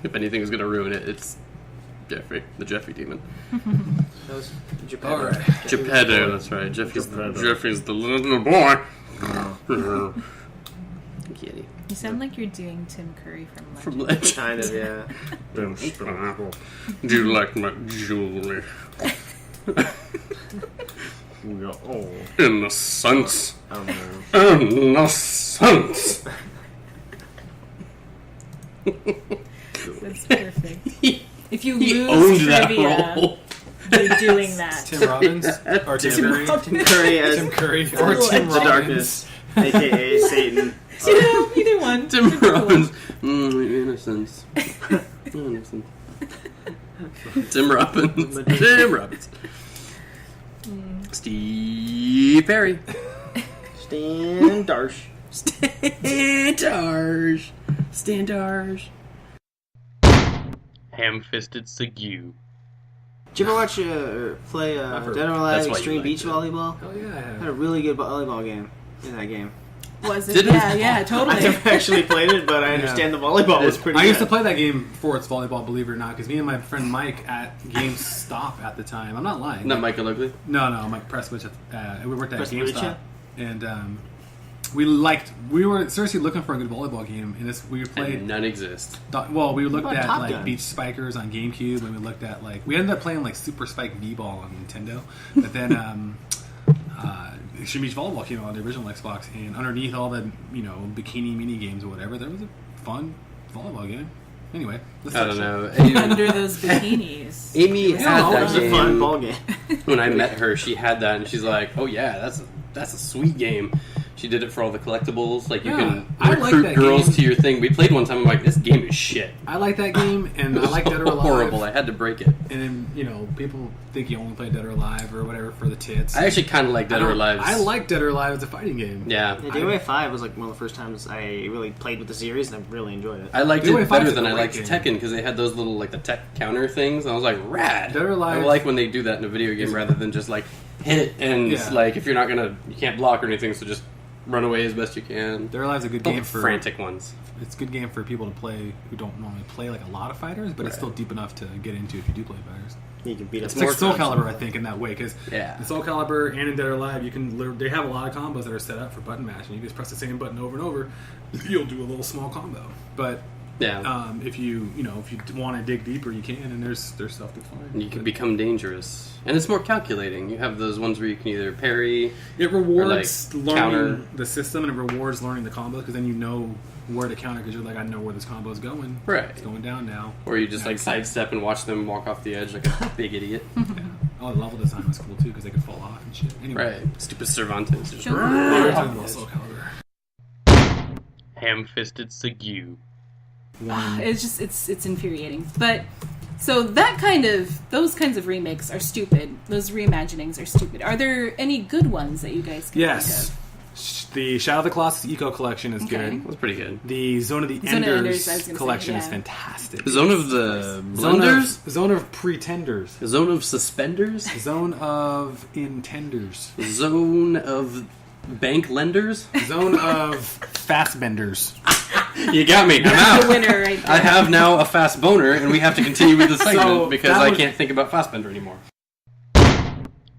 If anything is going to ruin it, it's Jeffrey, the Jeffy demon. That was Geppetto. All right. Geppetto, that's right. Jeffy's the little boy. Kitty. You sound like you're doing Tim Curry from Legend. From Legend. Kind of, yeah. Do you like my jewelry? Innocence. Innocence. That's perfect. If you He lose owned that trivia, role. you're doing that. Tim Robbins? Or Tim Curry? Tim Curry as Tim Curry. Or Little Tim the Robbins. darkness, a.k.a. Satan. Either one. Tim Robbins. Innocence. Innocence. Tim Robbins. Tim Robbins. Steve Perry. Standarsh. Standarsh. Standarsh. Ham-fisted Segue. Did you ever watch or play Dead or That's Alive why you Extreme liked Beach it. Volleyball? Oh, yeah, I I had have. a really good volleyball game in that game. Was it? Did it? Yeah, I totally. never actually played it, but I understand the volleyball was pretty I good. used to play that game for its volleyball, believe it or not, because me and my friend Mike at GameStop at the time. I'm not lying. Not Michael Ugly? No, Mike Prestwich. We worked at Prestwich, GameStop, yeah. and we were seriously looking for a good volleyball game, and we played. And none exist. Well, we looked What about at Top like Gun? Beach Spikers on GameCube, and we looked at we ended up playing like Super Spike V-Ball on Nintendo, but then Extreme Beach Volleyball came out on the original Xbox, and underneath all the bikini mini games or whatever, there was a fun volleyball game. Anyway, I don't know. Under those bikinis. Amy had It that was a game. fun ball game. When I met her, she had that, and she's like, "Oh yeah, that's a sweet game." She did it for all the collectibles. Like you Yeah, can I like recruit that girls game. to your thing. We played one time. I'm like, "This game is shit." I like that game, and It I was like Dead or Alive. horrible. I had to break it. And then people think you only play Dead or Alive or whatever for the tits. I actually kind of like Dead or Alive. I like Dead or Alive as a fighting game. Yeah, Yeah, DOA 5 was like one of the first times I really played with the series, and I really enjoyed it. I liked DOA it 5 better is a than I great liked game. Tekken because they had those little like the tech counter things. And I was like, rad. Dead or Alive- I like when they do that in a video game rather than just like hit and Yeah. like if you're not you can't block or anything, so just run away as best you can. Dead or Alive's a good Don't game for frantic ones. It's a good game for people to play who don't normally play like a lot of fighters, but it's still deep enough to get into if you do play fighters. You can beat up It's like Soul times. Calibur, I think, in that way, because Yeah. in Soul Calibur and in Dead or Alive, they have a lot of combos that are set up for button mashing. You just press the same button over and over, you'll do a little small combo. But Yeah. if you want to dig deeper, you can, and there's stuff to find. You can become dangerous. And it's more calculating. You have those ones where you can either parry. It rewards Or, like, learning counter. the system, and it rewards learning the combos because then you know where to counter because you're like, I know where this combo is going. Right. It's going down now. Or you just Yeah. like sidestep and watch them walk off the edge like a big idiot. Yeah. Oh, the level design was cool too because they could fall off and shit. Anyway, Right. Stupid Cervantes. Just we're talking about Soul Calibur. ham-fisted Segue. It's just it's infuriating. But so those kinds of remakes are stupid. Those reimaginings are stupid. Are there any good ones that you guys can Yes. think The Shadow of the Colossus Eco Collection is Okay. good. That's pretty good. The Zone of the Zone of Enders Enders, I was gonna collection say, is yeah. fantastic. Zone of the Blenders? Zone of Pretenders. Zone of Suspenders? Zone of Intenders. Zone of Bank Lenders? Zone of Fastbenders. You got me. I'm The out. winner right there. I have now a fast boner, and we have to continue with the segment So, because that I was- can't think about Fastbender anymore.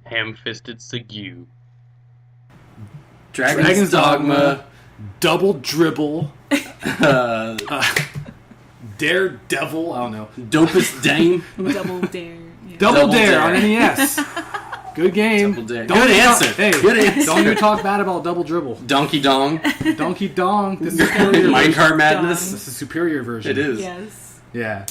Ham-fisted Segue. Dragon's Dogma. Double Dribble. Uh, Daredevil. I don't know. Dopest Dame. Double Dare. Yeah. Double Dare Dare. on NES. Good game. Double Dare. Don't Good you answer. Talk, hey, Good answer. Don't you talk bad about Double Dribble. Donkey Dong. Donkey Dong. This is superior. Minecart This Madness. is a superior version. It is. Yes. Yeah.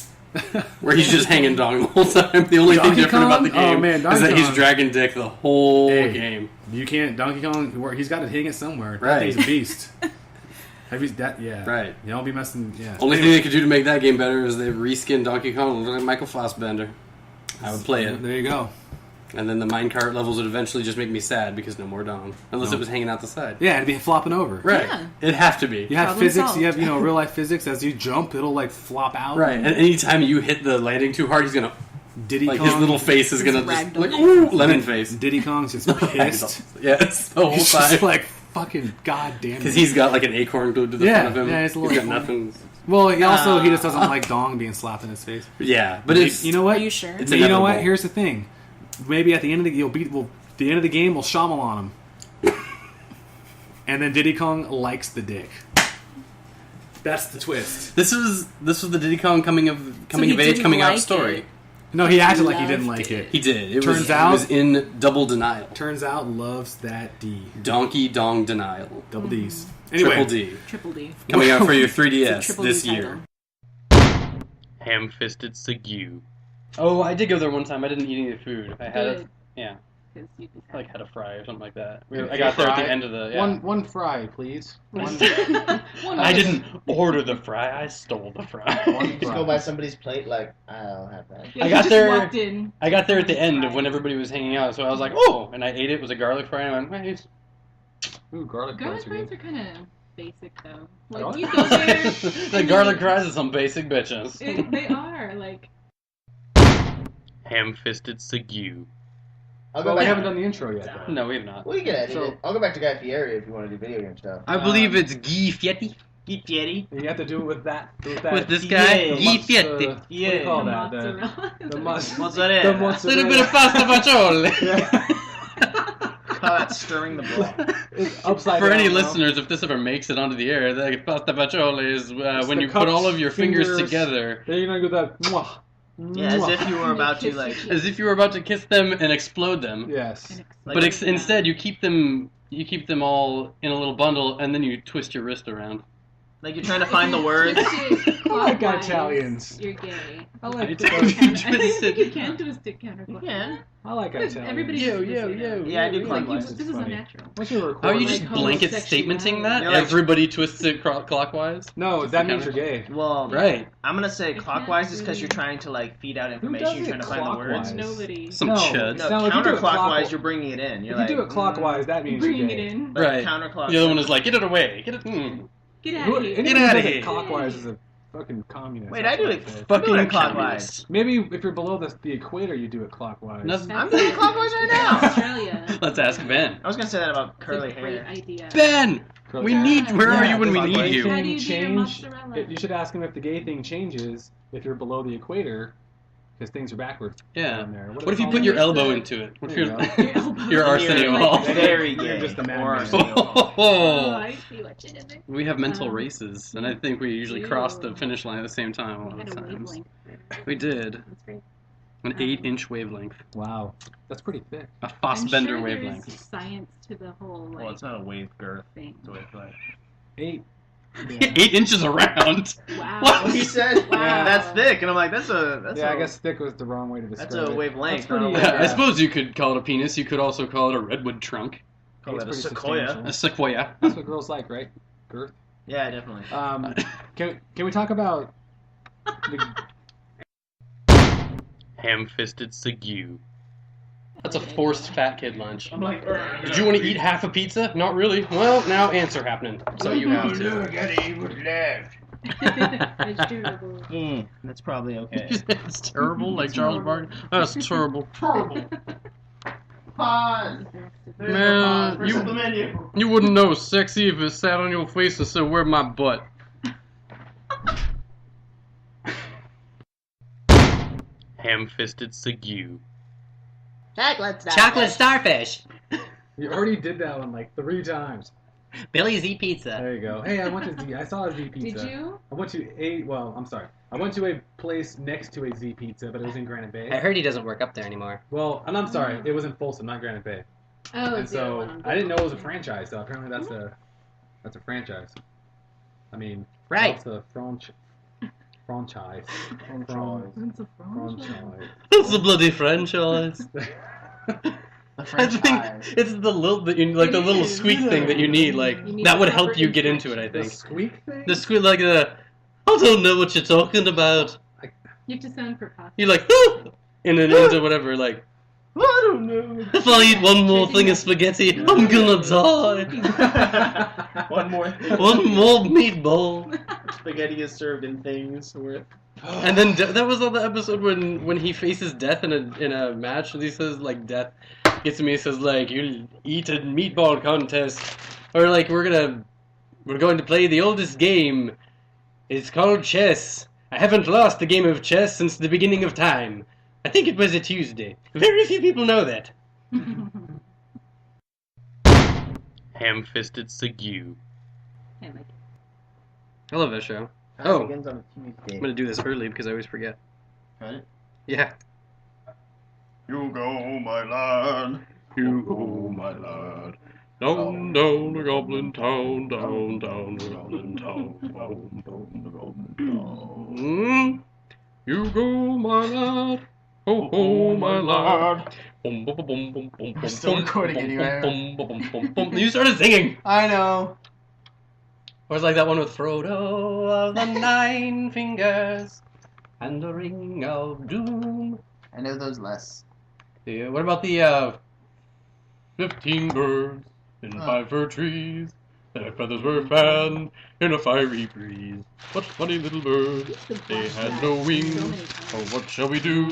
Where he's just hanging dong the whole time. The only Donkey thing different about the Kong? Oh, game man, is Donkey that he's Kong. dragging dick the whole Hey. game. You can't. Donkey Kong. He's got to hang it somewhere. That Right. thing's a beast. Have you that? Yeah. Right. You don't be messing. Yeah. Only thing they could do to make that game better is they reskin Donkey Kong to look like Michael Fassbender. I would play it. There you go. And then the minecart levels would eventually just make me sad because no more dong. Unless No. it was hanging out the side. Yeah, it'd be flopping over. Right. Yeah. It'd have to be. You have Problem physics. solved. You have real life physics. As you jump, it'll like flop out. Right. And anytime you hit the landing too hard, he's gonna Diddy like Kong. his little face is It's gonna just ragdoll. like ooh lemon face. Diddy Kong's just pissed. Yes, the whole He's just time. like fucking goddamn. Because he's got like an acorn glued to the Yeah, front of him. yeah, it's a He's little got acorn. nothing. Well, he also he just doesn't like dong being slapped in his face. Yeah, but it's You know what? Are you sure? It's You know what? inevitable. Here's the thing. Maybe at the end of the end of the game, we'll Shyamalan him. And then Diddy Kong likes the dick. That's the twist. This was the Diddy Kong coming of he age, didn't coming out like story. it. No, he acted like he Loved didn't like it. He did. It Turns was, out- he was in double denial. Turns out, loves that D. Donkey Dong denial. Double D's. Anyway, Triple D. Triple D. Coming out for your It's a 3DS triple this D year. title. Ham-fisted Segue. Oh, I did go there one time. I didn't eat any of the food. I had Good. yeah, 'Cause you just like had a fry or something like that. Good I got there at fry. the end of the yeah. One fry, please. I didn't order the fry. I stole the fry. One Just go by somebody's plate, like, I'll have that. Yeah, I you got just there- walked in. I got there at the end of when everybody was hanging out, so I was like, oh, and I ate it. It was a garlic fry, and I went, wait. Ooh, garlic Garlic fries are fries good. are kind of basic, though. Really? Like, you go there. The garlic fries are some basic bitches. They are, like... Ham-fisted Segue. I'll go Well, we back. haven't done the intro yet, though. No, we have not. Well, you can edit So- it. I'll go back to Guy Fieri if you want to do video game stuff. I believe it's Guy Fieri. Guy Fieri. You have to do it with that. With this guy, Yeah. Guy Fieri. What do you call that? mozzarella. The Mozzarella. The mozzarella. Little bit of pasta fagioli. Call that stirring the blood. It's upside For down, any though. listeners, if this ever makes it onto the air, the pasta fagioli is when the you put all cups, of your fingers fingers. together, Then you're gonna go that. Mwah, Yeah, as mwah. if you were about to, like... as if you were about to kiss them and explode them. Yes. But instead, you keep them all in a little bundle, and then you twist your wrist around. Like you're trying to find the words. I like Italians. You're gay. I like You to go- twist I think it. you can twist it counterclockwise. Yeah. I like Italians. Everybody Yo, should yo, say yo. that. Yeah, I do Like, clockwise. this It's is funny. unnatural. Once you record, How are you Like just homosexuality. blanket statementing that? You're like- Everybody twists it clockwise? No, Just that the means you're gay. Well, Right. I'm gonna say It clockwise can't is because really- you're trying to like feed out does information. You're it trying to find the words. clockwise? Nobody. Some No. chuds. No, Now, if you do it counterclockwise, clockwise- you're bringing it in. You're If like, you do it clockwise, that means Bringing you're it gay. in. But Right. counterclockwise. The other one is like, get it away. Get it. Get out Who- of here. anyone Get who outta does it here. clockwise is a fucking communist. Wait, That's I do what it. say. I'm Fucking doing it clockwise. communist. Maybe if you're below the equator, you do it clockwise. Nothing- I'm doing it clockwise right now. Australia. Let's ask Ben. I was gonna say that about It's curly a great hair. idea. Ben! Curly We hair. need. Where are you when we does the need gay you? How do thing you do your change? mozzarella? You should ask him if the gay thing changes if you're below the equator, because things are backwards. Yeah. down there. What if you put your elbow into it? What if There you you're go. Your elbow. your Arsenio Hall? Very You're gay. just a madman. Or Arsenio Hall. Oh, Oh, I see what you did there. we have mental Um, races, and I think we usually cross the ew. finish line at the same time a We lot had of a times. wavelength. We did. That's great. An 8-inch wavelength. Wow, that's pretty thick. A I'm Fassbender sure wavelength. there's science to the whole like Well, it's not a wave girth. thing. It's a wave like. 8. 8 inches around. Wow. What? He said Wow. that's thick, and I'm like, that's a. Yeah, I guess thick was the wrong way to describe That's it. a wavelength. That's pretty, not a wave- I suppose you could call it a penis. You could also call it a redwood trunk. Call It's that a pretty sequoia. substantial. A sequoia. That's what girls like, right? Girth. Yeah, definitely. Can we talk about the Ham-fisted Segue. That's a forced fat kid lunch. I'm like, Did you want to eat half a pizza? Not really. Well, now ants are happening, so you have to. I gotta eat what's left. Vegetable. that's probably okay. It's terrible, like Charles Barkley. That's terrible. Terrible. Pause. Man, Where's the menu? you wouldn't know sexy if it sat on your face and said, "Where my butt?" Ham-fisted Segue. Chocolate starfish. You already did that one like 3 times. Billy Z Pizza. There you go. Hey, I went to Z. I saw a Z Pizza. Did you? I went to a. Well, I'm sorry. I went to a place next to a Z Pizza, but it was in Granite Bay. I heard he doesn't work up there anymore. Well, and I'm sorry, it was in Folsom, not Granite Bay. Oh, And it's the other so one on I didn't know it was a Google. franchise. So apparently that's a franchise. I mean, Right. What's the franchise? It's a franchise. It's a bloody franchise. The I think franchise. it's the little, the little squeak thing that you need. Like You need that would the help proper you get into it. I The think squeak thing. the squeak, like the. I don't know what you're talking about. You have to sound preposterous. You're like, and then into whatever. Like, I don't know. if I eat one more thing of spaghetti, I'm gonna die. One more. One more meatball. Spaghetti is served in things worth. And then that was on the episode when he faces death in a match, and he says like death gets to me. He says like you'll eat a meatball contest, or like we're going to play the oldest game. It's called chess. I haven't lost a game of chess since the beginning of time. I think it was a Tuesday. Very few people know that. Ham-fisted Segue. I like it. I love that show. Oh. It begins on a Tuesday. I'm gonna do this early because I always forget. Right? Yeah. You go, my lad. You go, my lad. Down, down the goblin town, down, down the goblin town. Down, down the goblin town. You go, my lad. Ho, ho, my lad. Bum, bum, bum, bum, bum, We're still recording anyway. bum, bum, bum, bum, bum. You started singing. I know. Or it's like that one with Frodo of the Nine Fingers and the Ring of Doom. I know those less. Yeah, what about the 15 birds in Oh. 5 fir trees? Their feathers were fanned in a fiery breeze. What funny little birds, they had no wings. Oh, what shall we do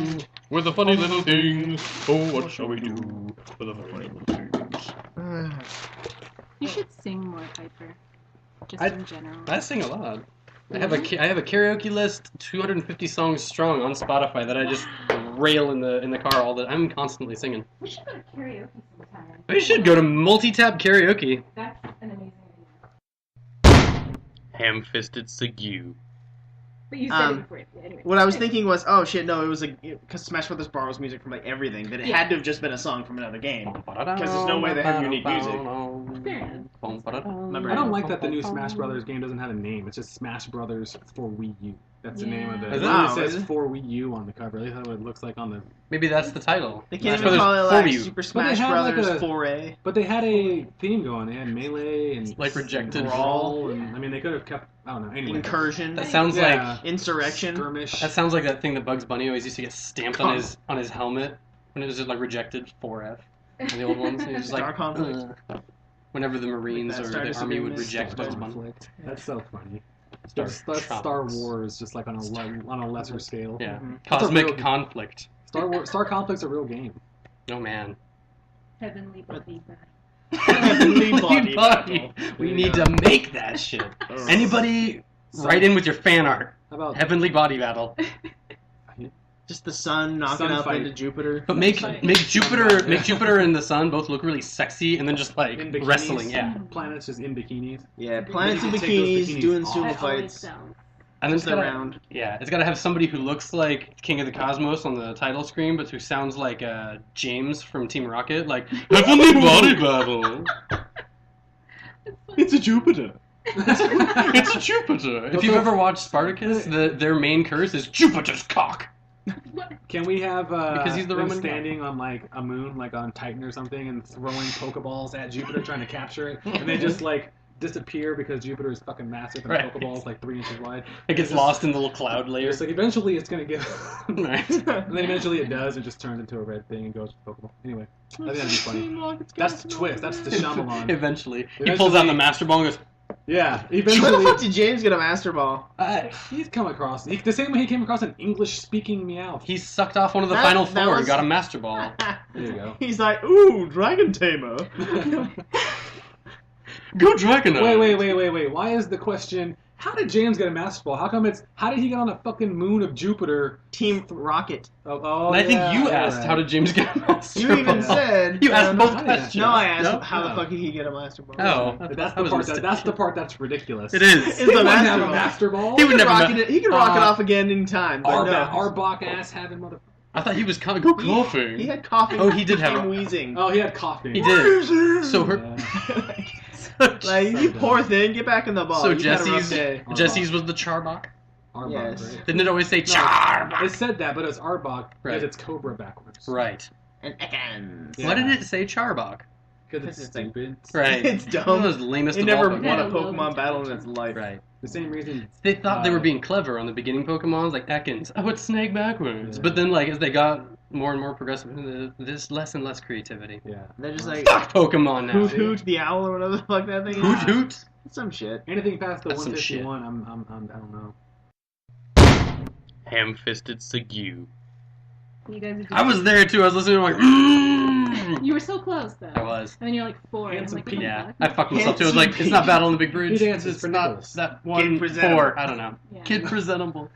with the funny little things? Oh, what shall we do with the funny little things? You should sing more, Piper. Just I- in general. I sing a lot. I have a karaoke list, 250 songs strong on Spotify that I just rail in the car all the. I'm constantly singing. We should go to karaoke sometime. We should go to MultiTap karaoke. That's an amazing idea. Ham-fisted Segue. But you said it before. Anyway. What I was thinking was, oh shit, no, it was because Smash Brothers borrows music from like everything. That it Yeah. had to have just been a song from another game. Because there's no way they have unique music. Remember, I don't like that the new Smash Brothers game doesn't have a name. It's just Smash Brothers for Wii U. That's the name of the. Is it? Wow, It says is it? for Wii U on the cover. At least that's what it looks like on the. Maybe that's the title. They can't Smash even call it Brothers like for you. Super they Smash had, like, Brothers a- Foray. But they had a theme going. They had Melee and Like Rejected. Brawl, and I mean they could have kept. I don't know. Anyway, Incursion. That sounds Yeah. like Insurrection. skirmish. that sounds like that thing that Bugs Bunny always used to get stamped on his helmet when it was just like Rejected 4F. And the old ones. He was just Star like Conflict. whenever the Marines Like that or the Star army would Disagreement. reject Star Bugs Bunny. Conflict. That's so funny. Star That's Star Tropics. Wars, just like on a lesser scale. Yeah. Mhm. That's a Cosmic real- conflict. Star Conflict's a real game. Oh man. Heavenly body battle. Heavenly body battle. We There you need go. to make that shit. Anybody write in with your fan art. How about Heavenly body battle. Just the sun knocking Sun up fight. into Jupiter. But make Jupiter and the sun both look really sexy and then just like in bikinis? wrestling, yeah. Planets just in bikinis. Yeah, planets in Then you can take those bikinis bikinis doing off. sumo That always fights. sounds. And then it's Just gotta, around. yeah, it's gotta have somebody who looks like King of the Cosmos on the title screen, but who sounds like James from Team Rocket, like Heavenly Body Battle. It's a Jupiter. It's a Jupiter. If you've ever watched Spartacus, their main curse is Jupiter's cock. Can we have Because he's the them Roman standing on like a moon, like on Titan or something, and throwing Pokeballs at Jupiter, trying to capture it, and they just like disappear because Jupiter is fucking massive and Right. the Pokeball is like 3 inches wide. It gets lost in the little cloud layer. It's like eventually it's gonna get, Right. and then eventually it does. It just turns into a red thing and goes to the Pokeball. Anyway, I think that'd be funny. That's the twist. That's the Shyamalan. Eventually. He pulls out the Master Ball and goes, Yeah, Where the eventually. fuck did James get a Master Ball? He's come across the same way he came across an English-speaking Meowth. he sucked off one of the That- final that four and was- got a Master Ball. There you go. He's like, ooh, Dragon Tamer. Go Dragonite! Wait. Why is the question? How did James get a Master Ball? How come it's? How did he get on the fucking moon of Jupiter? Team Rocket. Oh, And I think yeah, you you're asked, right. how did James get a Master You Ball? even said... You asked both I didn't questions. No, I asked No? how the No. fuck did he get a Master Ball? Oh. That's That the was a part. mistake. That's the part that's ridiculous. It is. It's He the wouldn't Master have a Ball. Master Ball. He would never He could rock it Uh, off again anytime. But no. Arbok ass having mother. I thought he was coughing. He had coughing. Oh, he did have and a- wheezing. Oh, he had coffee. He did. So her... Like, you poor thing, get back in the ball. So You've had a rough Jesse's day. Jesse's was the Charbok? Arbok, Yes. right? Didn't it always say No, Charbok? It said that, but it's Arbok because Right. it's Cobra backwards. Right. And Ekans. Yeah. Why did it say Charbok? Because it's It's like- stupid. Right. It's One of dumb. those lamest It of never all won a Pokemon. Pokemon battle in its life. Right. The same reason. They thought they were being clever on the beginning Pokemons, like Ekans. Oh, it's Snake backwards. Yeah. But then, like, as they got more and more progressive, there's less and less creativity. Yeah. They're just like, Fuck Pokemon now. Hoot Hoot the Owl or whatever the fuck that thing is. Hoot Hoot. Some shit. Anything past the That's some shit. 151, I don't know. Ham-fisted Segue. You guys are I was there too. I was listening. I'm like, mm. You were so close though. I was. And then you're like 4. And I'm Handsome like, Pete. what the Yeah, fuck? I fucked myself too. I was like, it's not Battle on the Big Bridge. He dances It's for not nipples. that one presentable. 4. I don't know. Yeah. Kid presentable.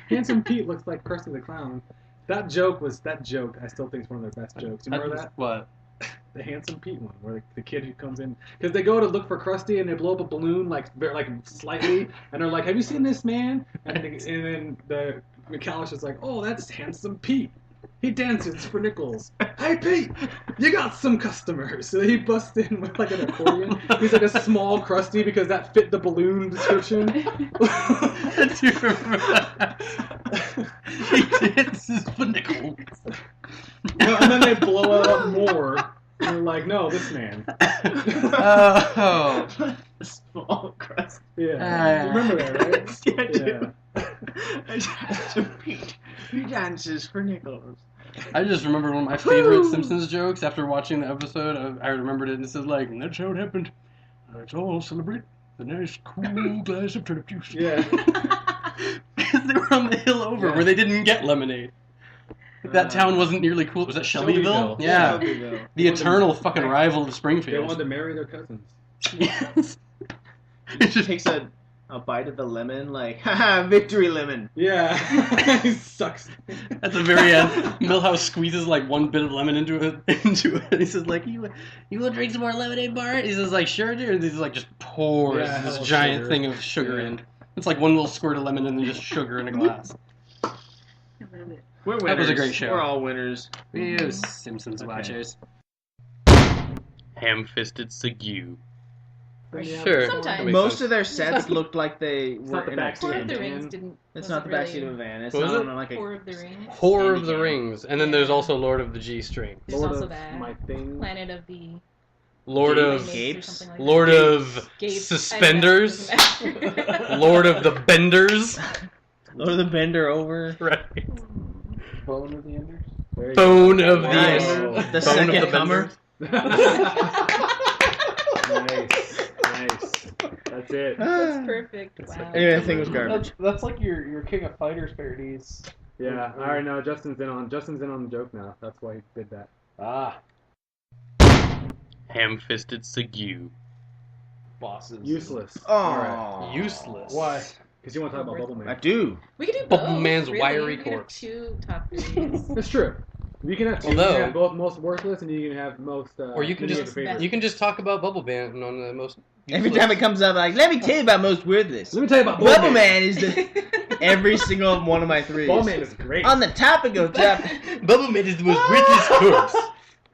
Handsome Pete looks like Krusty the Clown. That joke, I still think is one of their best jokes. You remember that? What? The Handsome Pete one, where the kid who comes in, because they go to look for Krusty and they blow up a balloon like slightly, and they're like, "Have you seen this man?" And then the McAllister's is like, "Oh, that's Handsome Pete. He dances for nickels. Hey Pete, you got some customers." So he busts in with like an accordion. He's like a small Krusty because that fit the balloon description. I do remember that. He dances for nickels. And then they blow it up more. And they're like, "No, this man." Oh. Small crust. Yeah, you remember that, right? Yeah, I do. Yeah. Pete. He dances for nickels. I just remember one of my favorite Simpsons jokes after watching the episode. I remembered it, and it says, like, and that's how it happened. Let's all celebrate the nice, cool glass of turnip juice. Yeah. Because they were on the hill over where they didn't get lemonade. That town wasn't nearly cool. Was that Shelbyville? Yeah. Shelbyville. The eternal fucking rival of They Springfield. wanted to marry their cousins. Yes. He takes a bite of the lemon, like, haha, victory lemon. Yeah. He sucks. At the very end, Milhouse squeezes like one bit of lemon into it. He says like, "You want to drink some more lemonade, Bart?" He says like, "Sure, dude." And he's like just pours Yeah, this hell giant sugar. thing of sugar Yeah. in. It's like one little squirt of lemon and then just sugar in a glass. I love it. We're winners. That was a great show. We're all winners. We are Simpsons Okay. watchers. Ham-fisted Segue. Yeah. Sure. Sometimes. that makes Most sense. of their sets looked like they It's were not the in a backseat Four of of the van. Rings didn't. It's wasn't not the backseat really of a van. It's What was not it? on like Four a. of the Rings. Whore of the Handicap. Rings, and then there's also Lord of the G String. There's Lord also of that. my thing. Planet of the Lord of Gapes? or something like Lord that. of Gapes. Suspenders. I don't know, it doesn't matter. Lord of the Benders. Lord of the Bender over. Right. Bone of the Enders. There you Bone of the Nice. Ender. The Bone of second the comer. Nice. That's it. That's perfect. Wow. Anyway, that thing was garbage. That's like your King of Fighters parodies. Yeah. All right. No, Justin's in on the joke now. That's why he did that. Ah, Ham-fisted Segue. bosses. Useless. Oh, Useless. Why? Because you want to talk about Bubble I Man. do. We could do Bubble both. Man's really. wiry We could have corpse. 2 top 3s. It's true. You can have two. Although- you can have both most worthless, and you can have most. Or you can many just of the favorites. you can just talk about Bubble Band on the most. Every useless- time it comes up, like, let me tell you about most worthless. Let me tell you about Bubble Man is the every single one of my 3s. Bubble Man is great. On the topic of Bubble Man is the most worthless corpse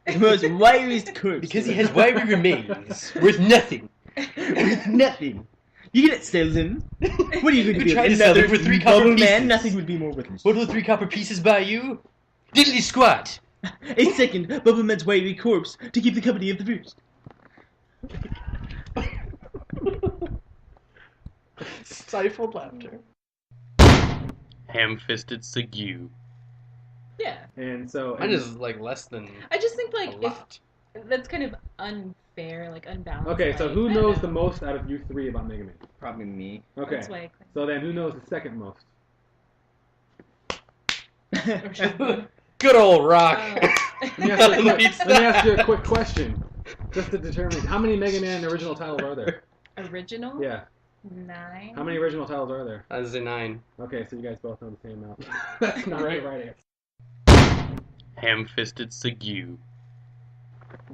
the most wiriest corpse. because he has wiry remains worth nothing. with nothing. You get it, Stilton. What are you going to We do? tried to sell Another it for 3 copper Bubble pieces. Man? Nothing would be more worthless. What will 3 copper pieces buy you? Diddly squat. A second Bubble Man's wiry corpse to keep the company of the first. Stifled laughter. Ham-fisted Segue. Yeah. And so Mine is like less than I just think a like if lot. that's kind of unfair, like unbalanced. Okay, so like, who I don't knows know. the most out of you three about Mega Man? Probably me. Okay. That's why I claim. So then, who knows the second most? Good old Rock. Let me ask you a quick question, just to determine how many Mega Man original titles are there? Original? Yeah. 9. How many original titles are there? That's a 9. Okay, so you guys both know the same amount. That's not Right. the right answer. Ham-fisted Segue.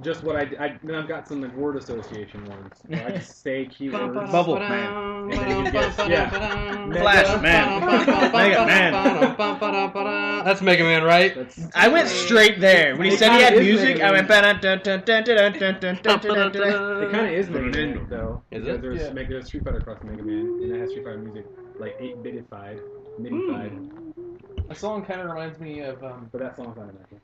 Just what then I've got some like, word association ones. Where I just say keywords. Bubble Man. Yeah. Flash Man. Mega Man. That's Mega Man, right? That's, I went straight there. When he It said he had kinda is music, Mega I Man. went. it kind of is Mega Man, though. Is because it? There's, Yeah. there's Street Fighter Cross Mega Man, and it has Street Fighter music, like 8-bitified, MIDI-fied. A song kind of reminds me of But that song's not in there.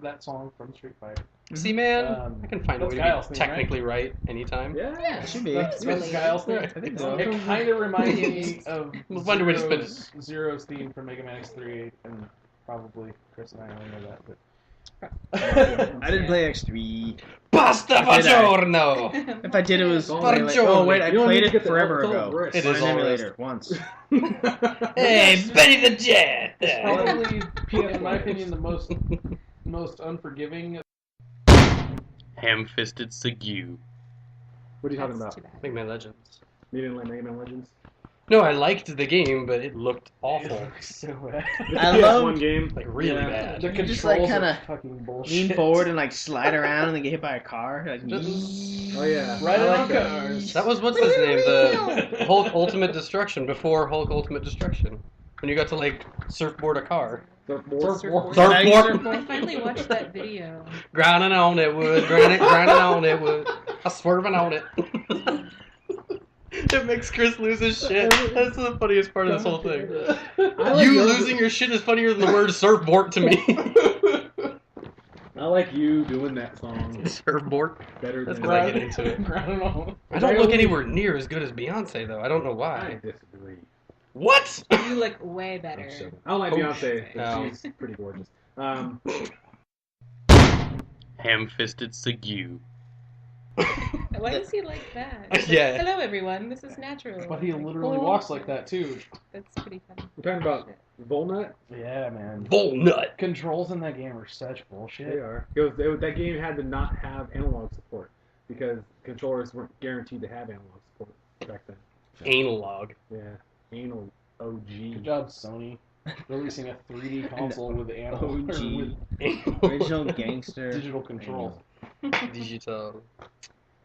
that song from Street Fighter. See, man, I can find a that's way to Guile's be thing, technically right anytime. Yeah. Yeah. Should be. That's Guile's thing. I think so. It kind of reminds me of We'll find a way to spin it. Zero's theme from Mega Man X3, and probably Chris and I only know that. But I didn't play X3. Pasta Did I? buongiorno! If I did, it was. Buongiorno. Oh wait, I You don't played need to it get the forever whole ago. wrist. It On is an all emulator wrist. once. Hey, Benny the Jet! probably, in my opinion, the most unforgiving. Ham-fisted Segue. What are you talking That's about? too bad. Mega Man Legends. You didn't like Mega Man Legends? No, I liked the game, but it looked awful. So bad. The I PS1 love- game. Like, really Yeah. bad. The You controls just, like, are kinda fucking bullshit. Lean forward and like slide around and then get hit by a car. Like, Oh yeah. Right I on like that. cars. That was, what's his name? The Hulk Ultimate Destruction, before Hulk Ultimate Destruction. When you got to, like, surfboard a car. Surfboard. Surfboard. Surfboard! I finally watched that video. Grinding on it wood, grinding on it wood. I'm swerving on it. It makes Chris lose his shit. That's the funniest part of this whole thing. I like You yours. losing your shit is funnier than the word surfboard to me. I like you doing that song Surfboard? better That's than because I get into it. I don't know. I don't look anywhere near as good as Beyonce, though. I don't know I why. disagree. What? You look way better. I don't like Oh, Beyonce, but no. she's pretty gorgeous. Ham-fisted Segue. Why is he like that? Yeah. Hello, everyone. This is natural. But he literally walks like that too. That's pretty funny. We're talking about Volnut? Yeah, man. Volnut. Controls in that game are such bullshit. They are. That game had to not have analog support because controllers weren't guaranteed to have analog support back then. Analog. Yeah. Anal OG. Good job, Sony, releasing a 3D console with analog OG. with Original gangster. digital controls. Digital.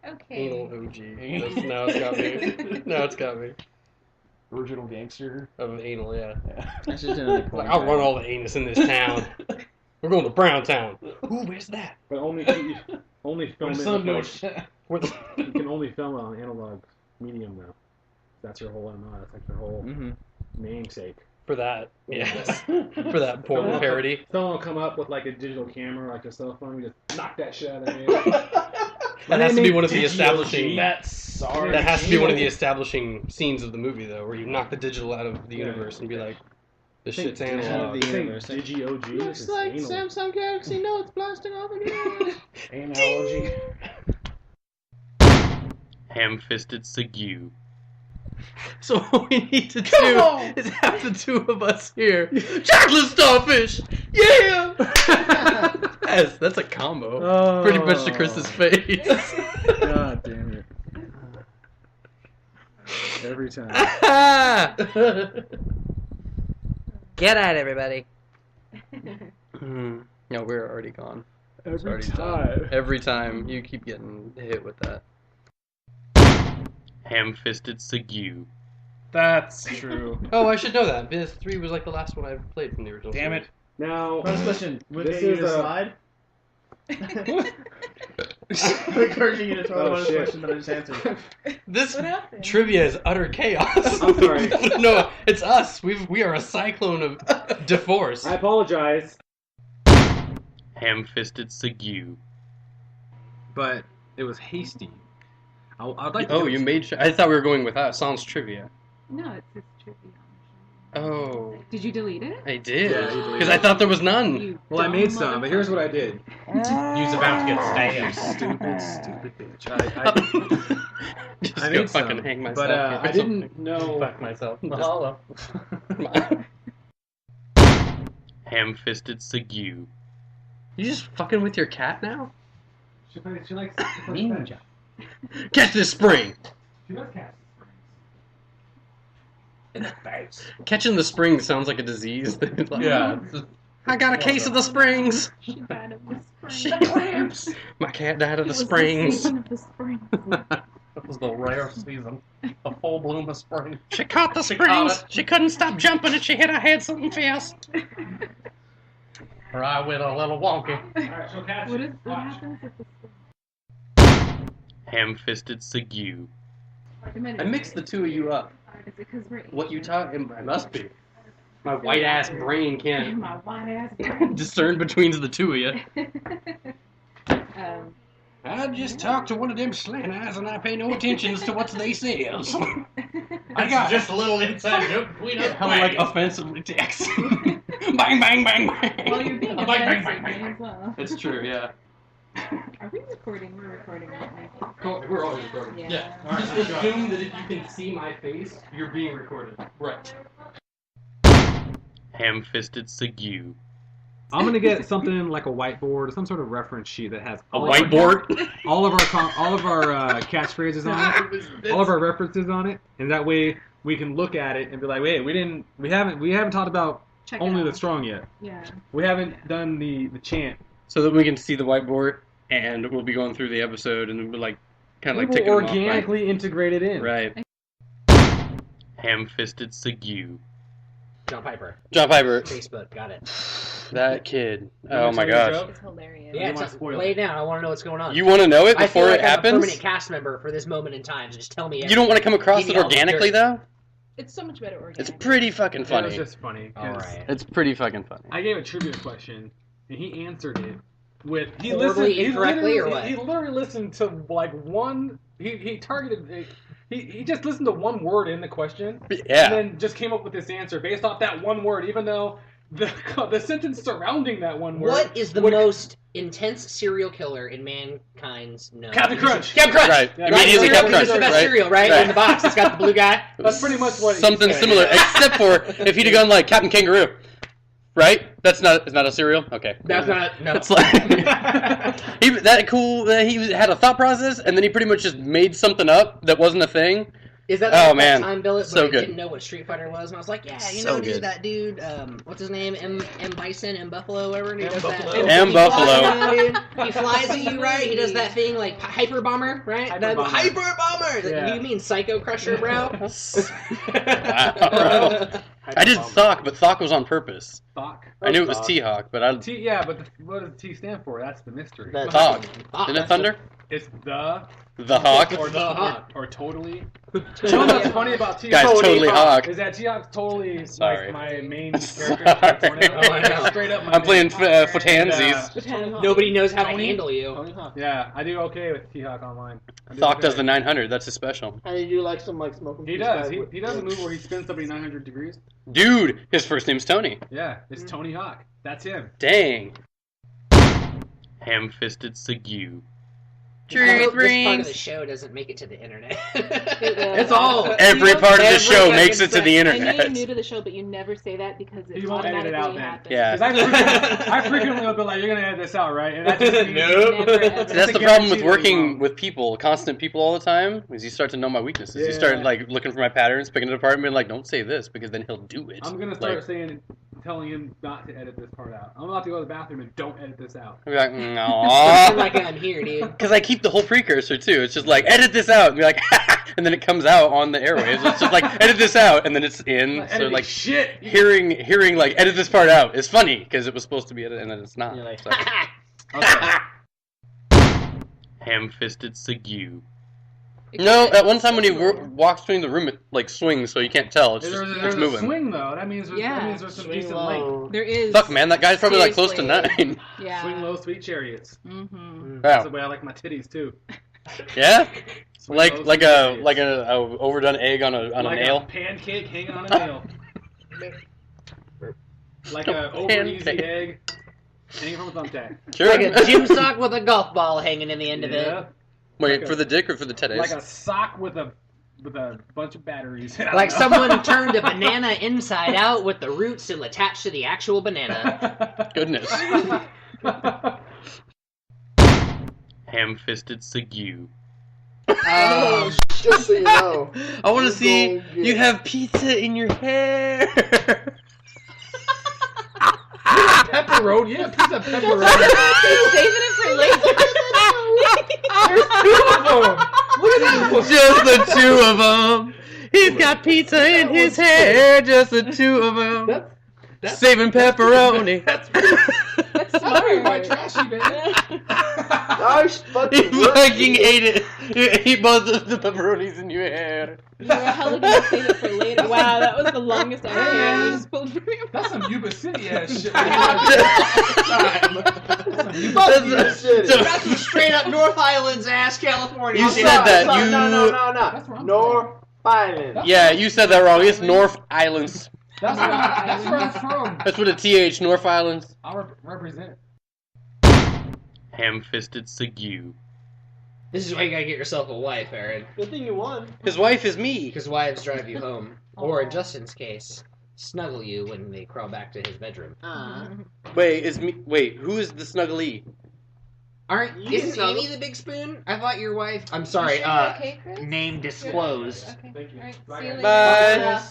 Okay. Anal OG. Now it's got me. Now it's got me. Original gangster. Of anal, yeah. Yeah. That's just another Like, point. I'll run all the anus in this town. We're going to Brown Town. Ooh, where's that? But only film My it son with, knows like, shit. Where the... you can only film it on analog medium though. That's your whole MO. That's like your whole Mm-hmm. namesake. For that, yes. For that porn parody. Someone will come up with like a digital camera, like a cell phone. We just knock that shit out of there. That has to be one of the establishing... That's sorry. That has to be one of the establishing scenes of the movie, though, where you knock the digital out of the universe and be like, this shit's Think analog. the This thing, universe. Digi OG. Looks like Samsung Galaxy Notes blasting off again. Analogy. Ham-fisted Segue. So what we need to do is have the two of us here. Chocolate starfish! Yeah! Yes, that's a combo. Oh. Pretty much to Chris's face. God damn it. Every time. Get at everybody. No, we're already gone. It's Every already time. done. Every time you keep getting hit with that. Ham-fisted Segue. That's true. Oh, I should know that. PS3 was like the last one I played from the original. Damn series. it. Now, First question: would This they use is a a- slide? Encouraging you to throw Oh, out a shit. question that I just answered. This What happened? trivia is utter chaos. I'm sorry. No, it's us. We are a cyclone of divorce. I apologize. Ham-fisted Segue. But it was hasty. I'd like to Oh, you made sure. I thought we were going with Sans trivia. No, it's trivia. Oh, Did you delete it? I did. Yeah, you deleted Because I thought there was none. You Well, I dumb made some, but here's what I did. He's about to get stabbed. Stupid bitch. Just I go made fucking some, hang myself. but I didn't know. Fuck myself. Mahalo. Ham-fisted Segue. You just fucking with your cat now? She likes Ninja. Catch this spring! She does catch In the face. Catching the springs sounds like a disease. Like, Yeah. I got a case of the springs! She died of the spring. Shit. My cat died of the It was the springs. season of the spring. That was the rare season. The full bloom of spring. She caught the She springs! caught it. She couldn't stop jumping and she hit her head something fierce. Or I went a little wonky. Alright, so catch What it. what Watch. happens if the Ham-fisted Segue. spring? I mixed the two of you up. Is it because we're What you taught him, I must be. My white ass brain can't My white ass brain. discern between the two of you. Um, I just talked to one of them slant eyes and I pay no attention to what they says. I got just a little inside joke between us. I'm like offensively text. Bang, bang, bang, bang. well, you're being Bang, bang, offensive bang, bang. as well. That's true, yeah. Are we recording? We're recording, aren't we? We're always recording. Yeah. Just assume that if you can see my face, you're being recorded. Right. Ham-fisted Segue. I'm gonna get something like a whiteboard or some sort of reference sheet that has A whiteboard? all of our catchphrases on it, all of our references on it, and that way we can look at it and be like, wait, we haven't talked about Check it only the out. strong yet. Yeah. We haven't done the chant. So that we can see the whiteboard and we'll be going through the episode and we'll like kind of like We ticking will them off, organically integrate it in. right? Ham-fisted Segue. John Piper. John Piper. Facebook. Got it. That kid. You Oh wanna my tell me a gosh. joke? It's hilarious. Yeah, wanna spoil lay it? it down. I want to know what's going on. You want to know it I feel before like it I'm a happens? permanent cast member for this moment in time. So just tell me. You don't want to come across Give me it all the organically dirt. though? It's so much better organic. It's pretty fucking It was funny. just funny. 'cause All right. It's pretty fucking funny. I gave a trivia question, and he answered it with he Horribly listened incorrectly, or literally- what? He literally listened to like one. He targeted. He just listened to one word in the question, Yeah. and then just came up with this answer based off that one word, even though the sentence surrounding that one word. What is the would- most intense serial killer in mankind's known? Captain Crunch. Captain Crunch. Right. Yeah, Immediately cereal, Captain because it's the Crunch, best right? cereal, right? Right. In the box, it's got the blue guy. That's pretty much what he Something said. similar, except for if he'd have gone like Captain Kangaroo, right? That's not. It's not a cereal. Okay. That's not. No. It's like he that cool. He had a thought process, and then he pretty much just made something up that wasn't a thing. Is that Oh, that man. time billet? So But I good. didn't know what Street Fighter was, and I was like, yeah, you So know, dude, good. that dude, what's his name? M Bison, M Buffalo, whatever. He does that. Buffalo. M He Buffalo. flies, dude. He flies at you, right? He does that thing like Hyper Bomber, right? Hyper That- Bomber. Hyper Bomber. Yeah. You mean Psycho Crusher, bro? Wow. I did Thok, but Thok was on purpose. Thok. I knew it was T-Hawk, but I T, yeah, but what does T stand for? That's the mystery. That's- Thok. Thok. Isn't it Thunder? It's The Hawk. or The Hawk. or totally. You know what's funny about T? Guy's totally Hawk. Is that T-Hawk's totally Sorry. like my main Sorry. character? in Fortnite? Oh, I know. Straight up. My I'm playing main- Footansies. Nobody knows how to Tony? handle you. Tony Hawk. Yeah, I do okay with T-Hawk online. I do Thok okay. does the 900. That's his special. And you do like some like smoking. He does. He does a move where he spins somebody 900 degrees. Dude, his first name's Tony. Yeah, it's Tony Hawk. That's him. Dang. Ham-fisted Segue. I hope this part of rings. the show doesn't make it to the internet. It's all. Every part of the Every show fucking makes it to the I know internet. you're new to the show, but you never say that because it You won't edit it out automatically then. happens. Yeah. 'Cause I frequently will be like, "You're gonna edit this out, right?" And that just means Nope. Never, ever. See, that's It's the a problem with guarantee working wrong. with people, constant people all the time, is you start to know my weaknesses. You Yeah. start like looking for my patterns, picking it apart, and being like, "Don't say this," because then he'll do it. I'm gonna start Like, saying, telling him not to edit this part out. I'm about to go to the bathroom and don't edit this out. I'll be like, I'm like, "No," I'm here, dude. because I keep the whole precursor too. It's just like, edit this out, and be like, and then it comes out on the airwaves. It's just like, edit this out, and then it's in. So Editing like, shit. hearing like, edit this part out is funny because it was supposed to be edited, and then it's not. You're like, So. Okay. Ham-fisted Segue. No, at one time when he walks between the room, it like swings, so you can't tell. It's just There's it's a moving. swing though. That means there's some Swing decent low. length. There is. Fuck, man, that guy's probably like close to Seriously. 9. Yeah. Swing low, sweet chariots. Mm-hmm. That's Yeah. the way I like my titties too. Yeah? Like a overdone egg on a like nail. a pancake hanging on a nail. Like a over easy egg hanging from a thumbtack. Sure. Like a gym sock with a golf ball hanging in the end of it. Wait, for the dick or for the titties? Like a sock with a bunch of batteries. Like someone turned a banana inside out with the root still attached to the actual banana. Goodness. Ham-fisted Segue. Just so you know. I want to see you have pizza in your hair. Pepperoni, yeah, pizza pepperoni. He's saving it for later. There's two of them. Look at that. Just the two of them. He's got pizza in his hair. Just the two of them. That's saving pepperoni. That's smart. My trashy man. Nice fucking You fucking ate it. You ate both of the pepperonis in your hair. You were hella gonna save it for later. Wow, that was the longest I ever heard. You just pulled from your That's some Yuba City ass shit. That's some straight up North Islands ass California. You said that. No. That's where I'm North Island. Yeah, you said that wrong. It's North Islands. That's where I'm from. That's with a TH, North Islands. I'll represent. Ham-fisted Segue. This is why you gotta get yourself a wife, Aaron. Good thing you won. His wife is me. Because wives drive you home. Or in Justin's case, snuggle you when they crawl back to his bedroom. Wait, who is the snuggly? Isn't Amy the big spoon? I thought your wife... I'm sorry, You sure you're okay, Chris? name disclosed. Okay. Thank you. Alright, see you later. Bye.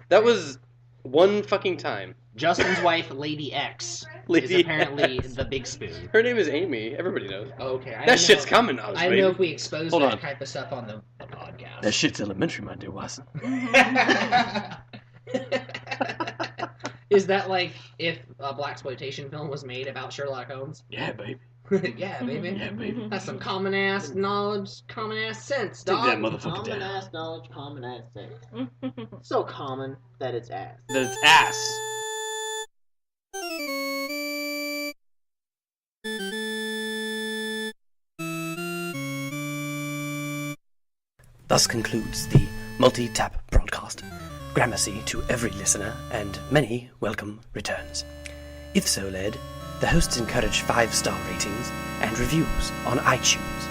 That was one fucking time. Justin's wife, Lady X, Lady is apparently X. the big spoon. Her name is Amy. Everybody knows. Okay. That shit's coming, I obviously. don't know if we expose Hold that on. type of stuff on the podcast. That shit's elementary, my dear Watson. Is that like if a blaxploitation film was made about Sherlock Holmes? Yeah, baby. Yeah, baby. Yeah, baby. That's some common ass knowledge, common ass sense, Take dog. that motherfucker Common down. ass knowledge, common ass sense. So common that it's ass. That it's ass. Thus concludes the MultiTap broadcast. Gramercy to every listener, and many welcome returns. If so led, the hosts encourage 5-star ratings and reviews on iTunes.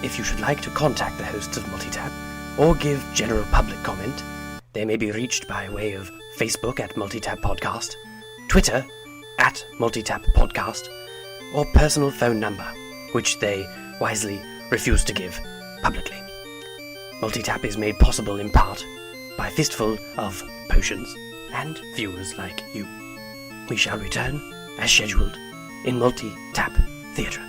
If you should like to contact the hosts of MultiTap, or give general public comment, they may be reached by way of Facebook at MultiTap Podcast, Twitter at MultiTap Podcast, or personal phone number, which they wisely refuse to give publicly. MultiTap is made possible in part by a fistful of potions and viewers like you. We shall return, as scheduled, in MultiTap Theatre.